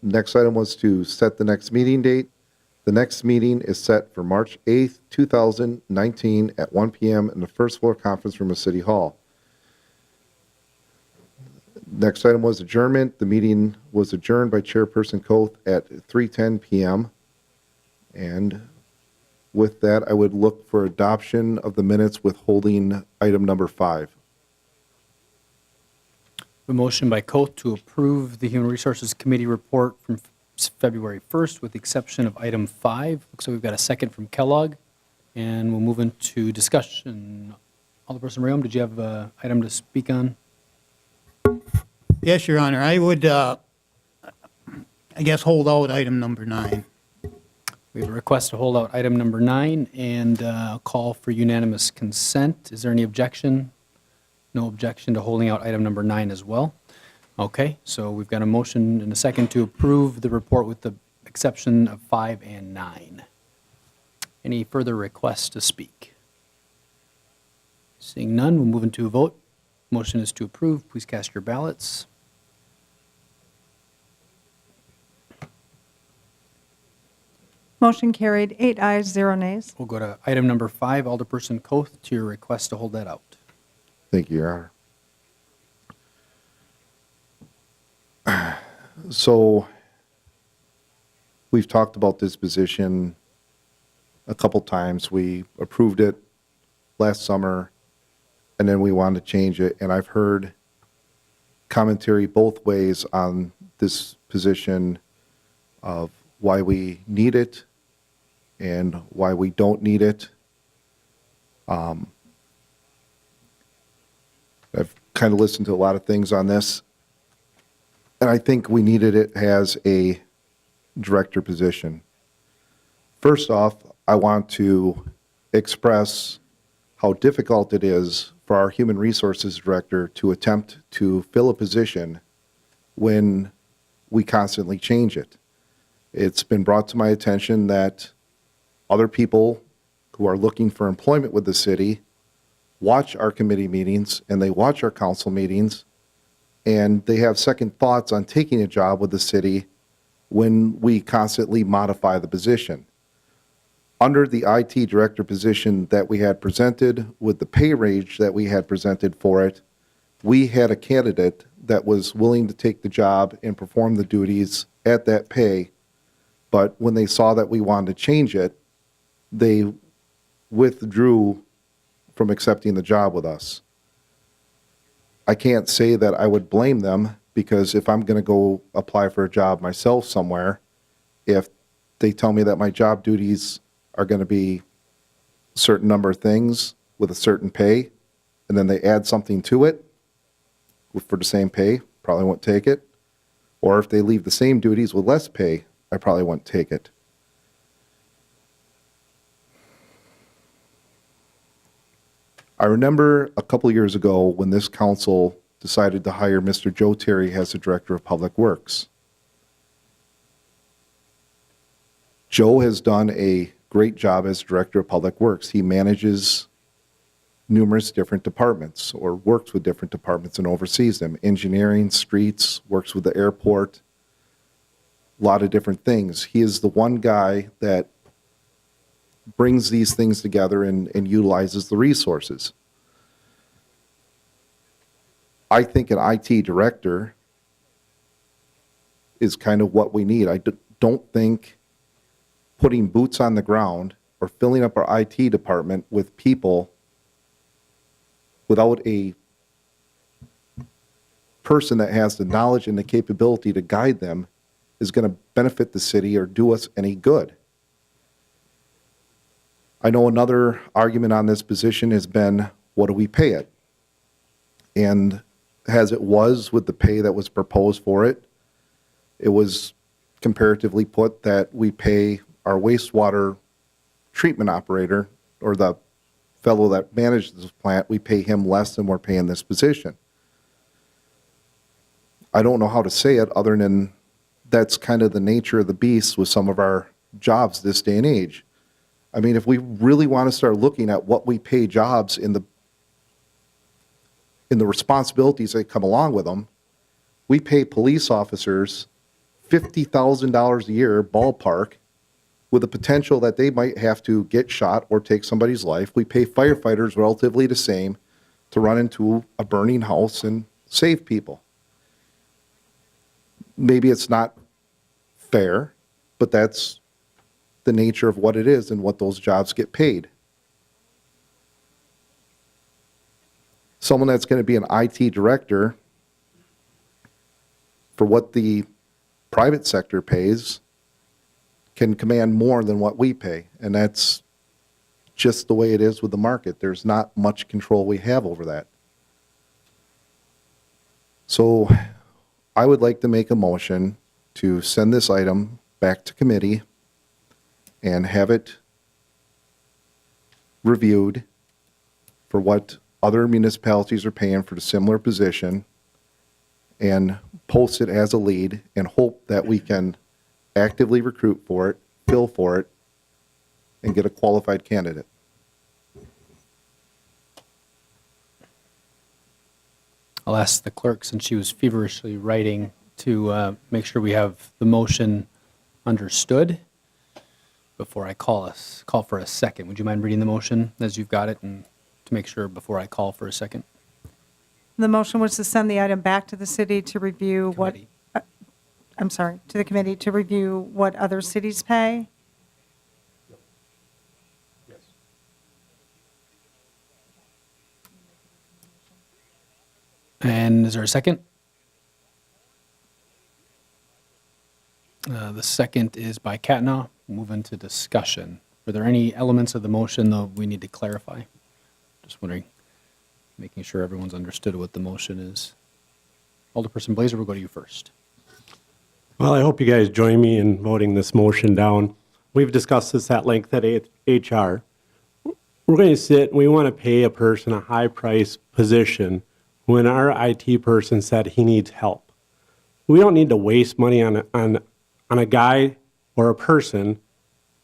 Next item was to set the next meeting date. The next meeting is set for March 8th, 2019 at 1 p.m. in the first floor conference room of City Hall. Next item was adjournment. The meeting was adjourned by Chairperson Coth at 3:10 p.m. And with that, I would look for adoption of the minutes withholding item number 5. A motion by Coth to approve the Human Resources Committee report from February 1st with the exception of item 5. Looks like we've got a second from Kellogg, and we'll move into discussion. Alderperson Rayom, did you have an item to speak on? Yes, Your Honor. I would, I guess, hold out item number 9. We have a request to hold out item number 9 and call for unanimous consent. Is there any objection? No objection to holding out item number 9 as well. Okay, so we've got a motion and a second to approve the report with the exception of 5 and 9. Any further requests to speak? Seeing none, we'll move into a vote. Motion is to approve. Please cast your ballots. Motion carried, 8 ayes, 0 nays. We'll go to item number 5, Alderperson Coth, to your request to hold that out. Thank you, Your Honor. So we've talked about this position a couple times. We approved it last summer, and then we wanted to change it. And I've heard commentary both ways on this position of why we need it and why we don't need it. I've kind of listened to a lot of things on this, and I think we needed it as a director position. First off, I want to express how difficult it is for our human resources director to attempt to fill a position when we constantly change it. It's been brought to my attention that other people who are looking for employment with the city watch our committee meetings and they watch our council meetings, and they have second thoughts on taking a job with the city when we constantly modify the position. Under the IT director position that we had presented, with the pay range that we had presented for it, we had a candidate that was willing to take the job and perform the duties at that pay, but when they saw that we wanted to change it, they withdrew from accepting the job with us. I can't say that I would blame them, because if I'm going to go apply for a job myself somewhere, if they tell me that my job duties are going to be a certain number of things with a certain pay, and then they add something to it for the same pay, probably won't take it. Or if they leave the same duties with less pay, I probably won't take it. I remember a couple years ago when this council decided to hire Mr. Joe Terry as the Director of Public Works. Joe has done a great job as Director of Public Works. He manages numerous different departments, or works with different departments and oversees them. Engineering, streets, works with the airport, a lot of different things. He is the one guy that brings these things together and utilizes the resources. I think an IT director is kind of what we need. I don't think putting boots on the ground or filling up our IT department with people without a person that has the knowledge and the capability to guide them is going to benefit the city or do us any good. I know another argument on this position has been, what do we pay it? And as it was with the pay that was proposed for it, it was comparatively put that we pay our wastewater treatment operator, or the fellow that manages this plant, we pay him less than we're paying this position. I don't know how to say it other than that's kind of the nature of the beast with some of our jobs this day and age. I mean, if we really want to start looking at what we pay jobs in the responsibilities that come along with them, we pay police officers $50,000 a year, ballpark, with the potential that they might have to get shot or take somebody's life. We pay firefighters relatively the same to run into a burning house and save people. Maybe it's not fair, but that's the nature of what it is and what those jobs get paid. Someone that's going to be an IT director, for what the private sector pays, can command more than what we pay. And that's just the way it is with the market. There's not much control we have over that. So I would like to make a motion to send this item back to committee and have it reviewed for what other municipalities are paying for the similar position, and post it as a lead and hope that we can actively recruit for it, fill for it, and get a qualified candidate. I'll ask the clerk, since she was feverishly writing, to make sure we have the motion understood before I call for a second. Would you mind reading the motion as you've got it, and to make sure before I call for a second? The motion was to send the item back to the city to review what, Committee. to the committee to review what other cities pay. And is there a second? The second is by Catna. Move into discussion. Were there any elements of the motion, though, we need to clarify? Just wondering, making sure everyone's understood what the motion is. Alderperson Blazer, we'll go to you first. Well, I hope you guys join me in voting this motion down. We've discussed this at length at HR. We're going to sit, we want to pay a person a high price position when our IT person said he needs help. We don't need to waste money on a guy or a person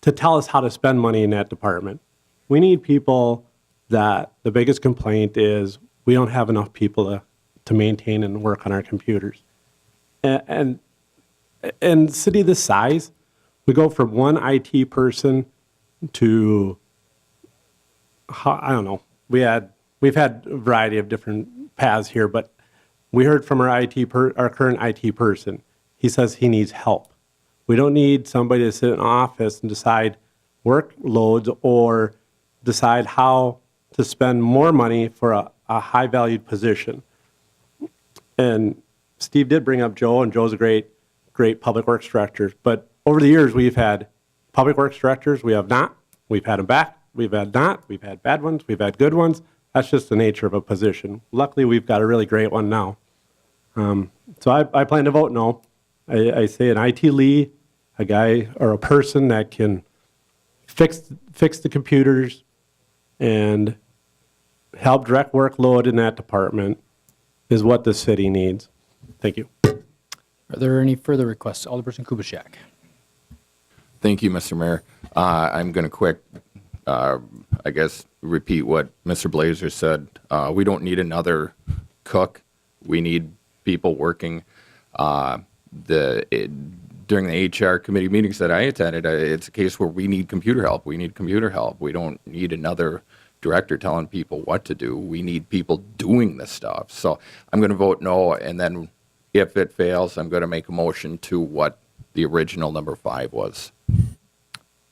to tell us how to spend money in that department. We need people that the biggest complaint is we don't have enough people to maintain and work on our computers. And city this size, we go from one IT person to, I don't know, we've had a variety of different paths here, but we heard from our current IT person. He says he needs help. We don't need somebody to sit in an office and decide workloads or decide how to spend more money for a high-valued position. And Steve did bring up Joe, and Joe's a great public works director. But over the years, we've had public works directors. We have not. We've had them back. We've had not. We've had bad ones. We've had good ones. That's just the nature of a position. Luckily, we've got a really great one now. So I plan to vote no. I say an IT lead, a guy or a person that can fix the computers and help direct workload in that department is what the city needs. Thank you. Are there any further requests? Alderperson Kubaschak. Thank you, Mr. Mayor. I'm going to I guess, repeat what Mr. Blazer said. We don't need another cook. We need people working. During the HR committee meetings that I attended, it's a case where we need computer help. We need computer help. We don't need another director telling people what to do. We need people doing this stuff. So I'm going to vote no, and then if it fails, I'm going to make a motion to what the original number 5 was.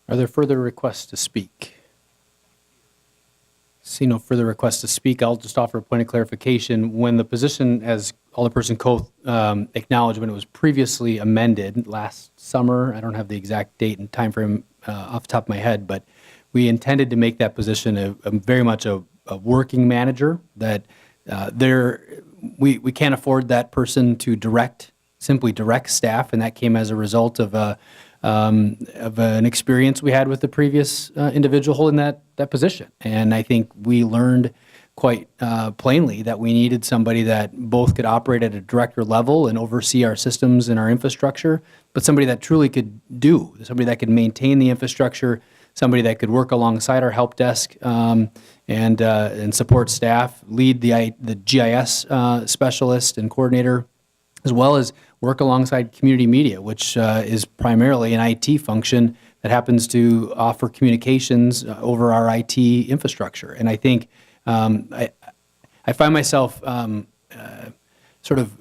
Are there further requests to speak? See no further requests to speak. I'll just offer a point of clarification. When the position, as Alderperson Coth acknowledged, when it was previously amended last summer, I don't have the exact date and timeframe off the top of my head, but we intended to make that position a very much a working manager, that we can't afford that person to simply direct staff, and that came as a result of an experience we had with the previous individual holding that position. And I think we learned quite plainly that we needed somebody that both could operate at a director level and oversee our systems and our infrastructure, but somebody that truly could somebody that could maintain the infrastructure, somebody that could work alongside our help desk and support staff, lead the GIS specialist and coordinator, as well as work alongside community media, which is primarily an IT function that happens to offer communications over our IT infrastructure. And I think I find myself sort of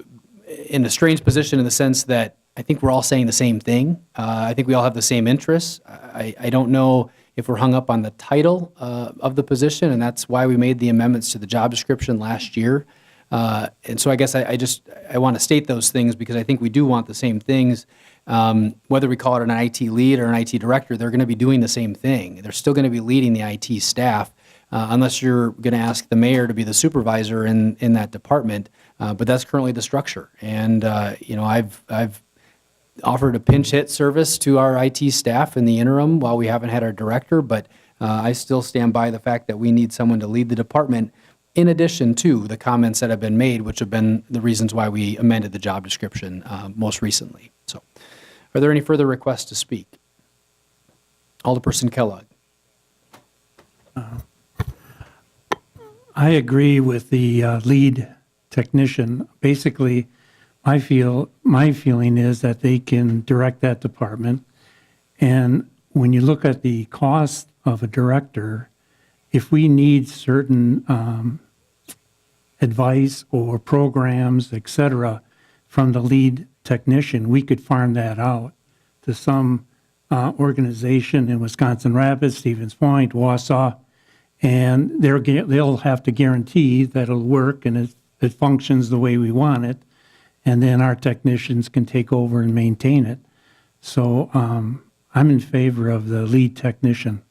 in a strange position in the sense that I think we're all saying the same thing. I think we all have the same interests. I don't know if we're hung up on the title of the position, and that's why we made the amendments to the job description last year. And so I guess I want to state those things because I think we do want the same things. Whether we call it an IT lead or an IT director, they're going to be doing the same thing. They're still going to be leading the IT staff, unless you're going to ask the mayor to be the supervisor in that department. But that's currently the structure. And I've offered a pinch hit service to our IT staff in the interim while we haven't had our director, but I still stand by the fact that we need someone to lead the department, in addition to the comments that have been made, which have been the reasons why we amended the job description most recently. So, are there any further requests to speak? Alderperson Kellogg. I agree with the lead technician. Basically, my feeling is that they can direct that department. And when you look at the cost of a director, if we need certain advice or programs, et cetera, from the lead technician, we could farm that out to some organization in Wisconsin Rapids, Stevens Point, Wausau, and they'll have to guarantee that it'll work and it functions the way we want it, and then our technicians can take over and maintain it. So I'm in favor of the lead technician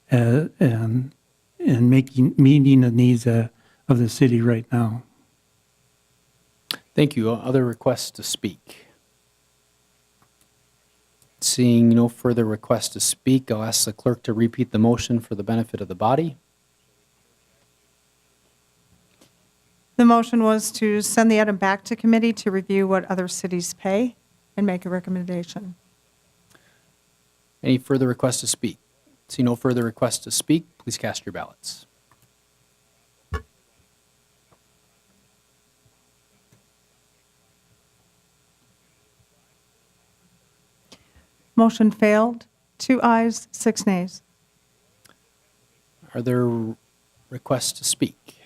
and meeting the needs of the city right now. Thank you. Other requests to speak? Seeing no further requests to speak, I'll ask the clerk to repeat the motion for the benefit of the body. The motion was to send the item back to committee to review what other cities pay and make a recommendation. Any further requests to speak? See no further requests to speak, please cast your ballots. Motion failed. 2 ayes, 6 nays. Are there requests to speak?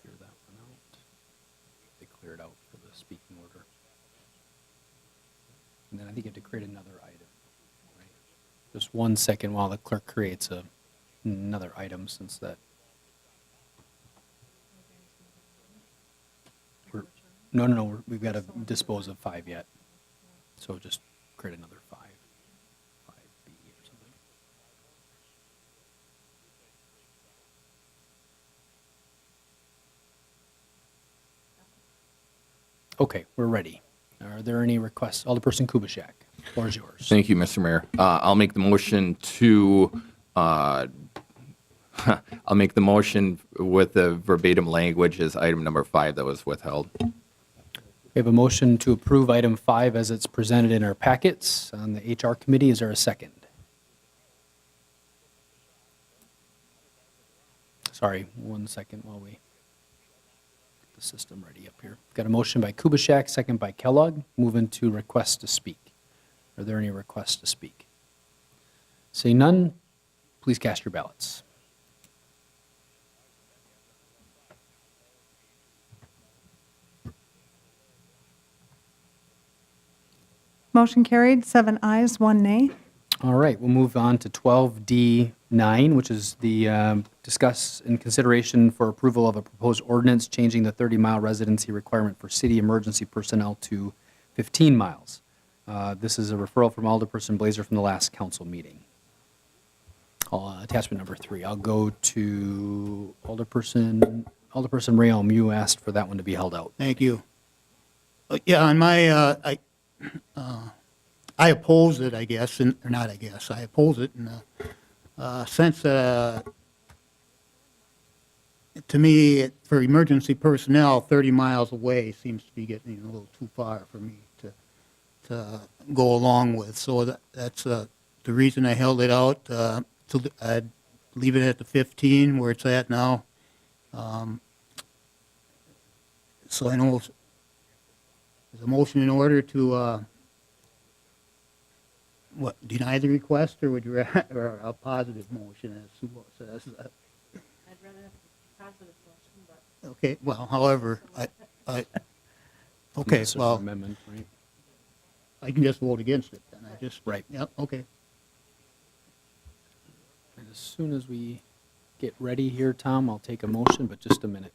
Clear that one out. They clear it out for the speaking order. And then I think you have to create another item. Right? Just 1 second while the clerk creates another item, since that. No, we've got to dispose of 5 yet. So just create another 5. 5B or something. Okay, we're ready. Are there any requests? Alderperson Kubaschak, floor is yours. Thank you, Mr. Mayor. I'll make the motion to, I'll make the motion with the verbatim language as item number 5 that was withheld. We have a motion to approve item 5 as it's presented in our packets on the HR committee. Is there a second? Sorry, 1 second while we get the system ready up here. Got a motion by Kubaschak, second by Kellogg. Moving to requests to speak. Are there any requests to speak? Seeing none, please cast your ballots. Motion carried, 7 ayes, 1 nay. All right, we'll move on to 12D9, which is the discuss and consideration for approval of a proposed ordinance changing the 30-mile residency requirement for city emergency personnel to 15 miles. This is a referral from Alderperson Blazer from the last council meeting. Attachment number 3. I'll go to Alderperson Rayom. You asked for that one to be held out. Thank you. Yeah, on my, I oppose it, I guess, or not I guess, I oppose it in the sense that, to me, for emergency personnel, 30 miles away seems to be getting a little too far for me to go along with. So that's the reason I held it out. I'd leave it at the 15 where it's at now. So I know there's a motion in order to, deny the request, or would you, or a positive motion, as Sue says? I'd rather have a positive motion, but. Okay, well, however, okay, Yes, well, amendment, right? I can just vote against it, then, I just. Right. Yep, okay. And as soon as we get ready here, Tom, I'll take a motion, but just a minute.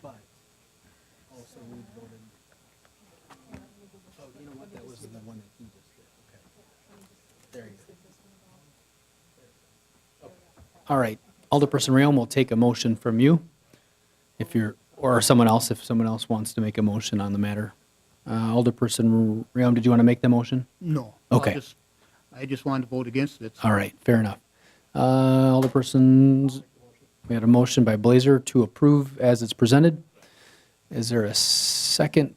But also we voted, oh, you know what, that was the one that he just did, okay. There you go. All right, Alderperson Rayom will take a motion from you, if you're, or someone else, if someone else wants to make a motion on the matter. Alderperson Rayom, did you want to make the motion? No. Okay. I just wanted to vote against it. so- All right, fair enough. Alderpersons, we had a motion by Blazer to approve as it's presented. Is there a second?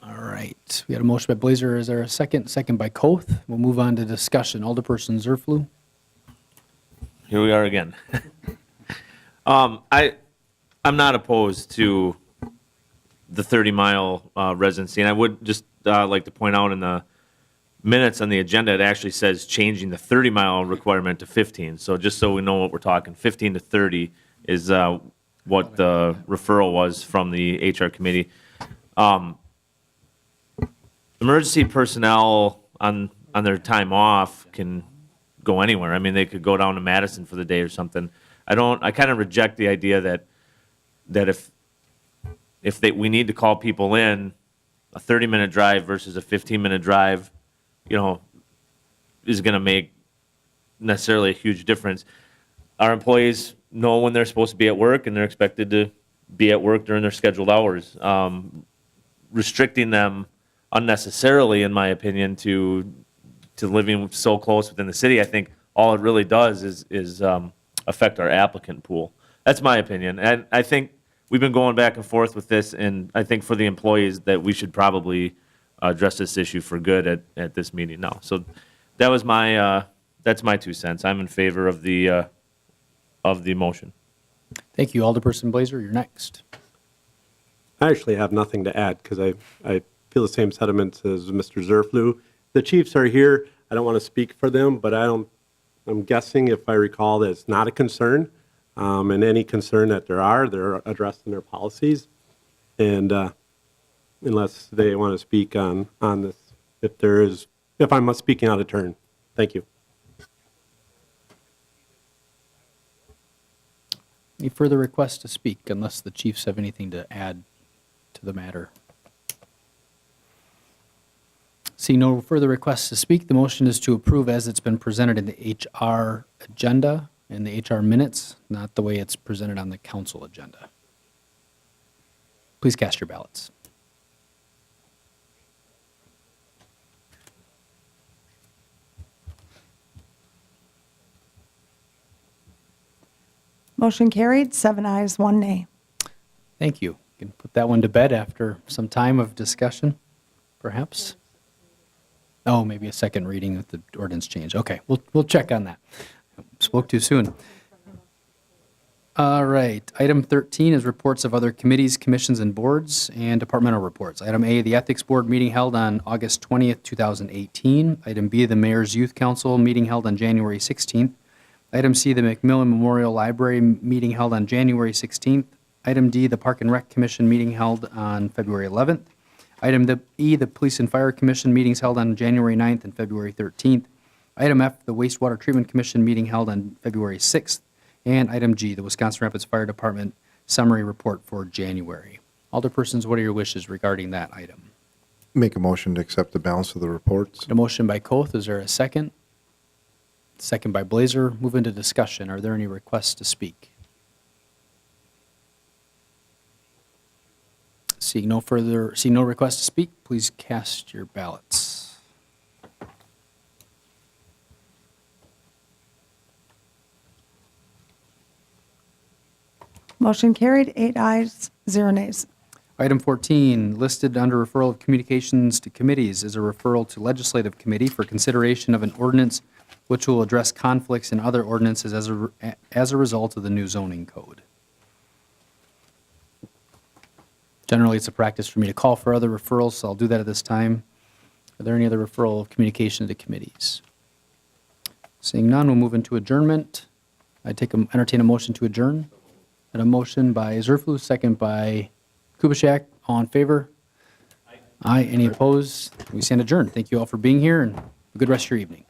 All right, we had a motion by Blazer. Is there a second? Second by Koth. We'll move on to discussion. Alderperson Zerflu. Here we are again. I'm not opposed to the 30-mile residency, and I would just like to point out in the minutes on the agenda, it actually says changing the 30-mile requirement to 15. So just so we know what we're talking, 15 to 30 is what the referral was from the HR committee. Emergency personnel on their time off can go anywhere. I mean, they could go down to Madison for the day or something. I kind of reject the idea that if we need to call people in, a 30-minute drive versus a 15-minute drive, is going to make necessarily a huge difference. Our employees know when they're supposed to be at work, and they're expected to be at work during their scheduled hours. Restricting them unnecessarily, in my opinion, to living so close within the city, I think all it really does is affect our applicant pool. That's my opinion. And I think we've been going back and forth with this, and I think for the employees that we should probably address this issue for good at this meeting now. So that was that's my 2 cents. I'm in favor of the motion. Thank you. Alderperson Blazer, you're next. I actually have nothing to add because I feel the same sentiments as Mr. Zerflu. The Chiefs are here. I don't want to speak for them, but I'm guessing, if I recall, that it's not a concern. And any concern that they're addressed in their policies. And unless they want to speak on this, if I'm speaking out of turn. Thank you. Any further requests to speak, unless the Chiefs have anything to add to the matter? See no further requests to speak, the motion is to approve as it's been presented in the HR agenda and the HR minutes, not the way it's presented on the council agenda. Please cast your ballots. Motion carried, 7 ayes, 1 nay. Thank you. You can put that one to bed after some time of discussion, perhaps. Oh, maybe a second reading with the ordinance change. Okay, we'll check on that. Spoke too soon. All right, item 13 is reports of other committees, commissions, and boards, and departmental reports. Item A, the Ethics Board meeting held on August 20th, 2018. Item B, the Mayor's Youth Council meeting held on January 16th. Item C, the McMillan Memorial Library meeting held on January 16th. Item D, the Park and Rec Commission meeting held on February 11th. Item E, the Police and Fire Commission meetings held on January 9th and February 13th. Item F, the Wastewater Treatment Commission meeting held on February 6th. And item G, the Wisconsin Rapids Fire Department summary report for January. Alderpersons, what are your wishes regarding that item? Make a motion to accept the balance of the reports. A motion by Koth, is there a second? Second by Blazer. Move into discussion. Are there any requests to speak? Seeing no requests to speak, please cast your ballots. Motion carried, 8 ayes, 0 nays. Item 14, listed under referral of communications to committees, is a referral to legislative committee for consideration of an ordinance which will address conflicts in other ordinances as a result of the new zoning code. Generally, it's a practice for me to call for other referrals, so I'll do that at this time. Are there any other referral of communication to committees? Seeing none, we'll move into adjournment. I entertain a motion to adjourn. And a motion by Zerflu, second by Kubaschak. All in favor? Aye. Any opposed? We stand adjourned. Thank you all for being here, and a good rest of your evening.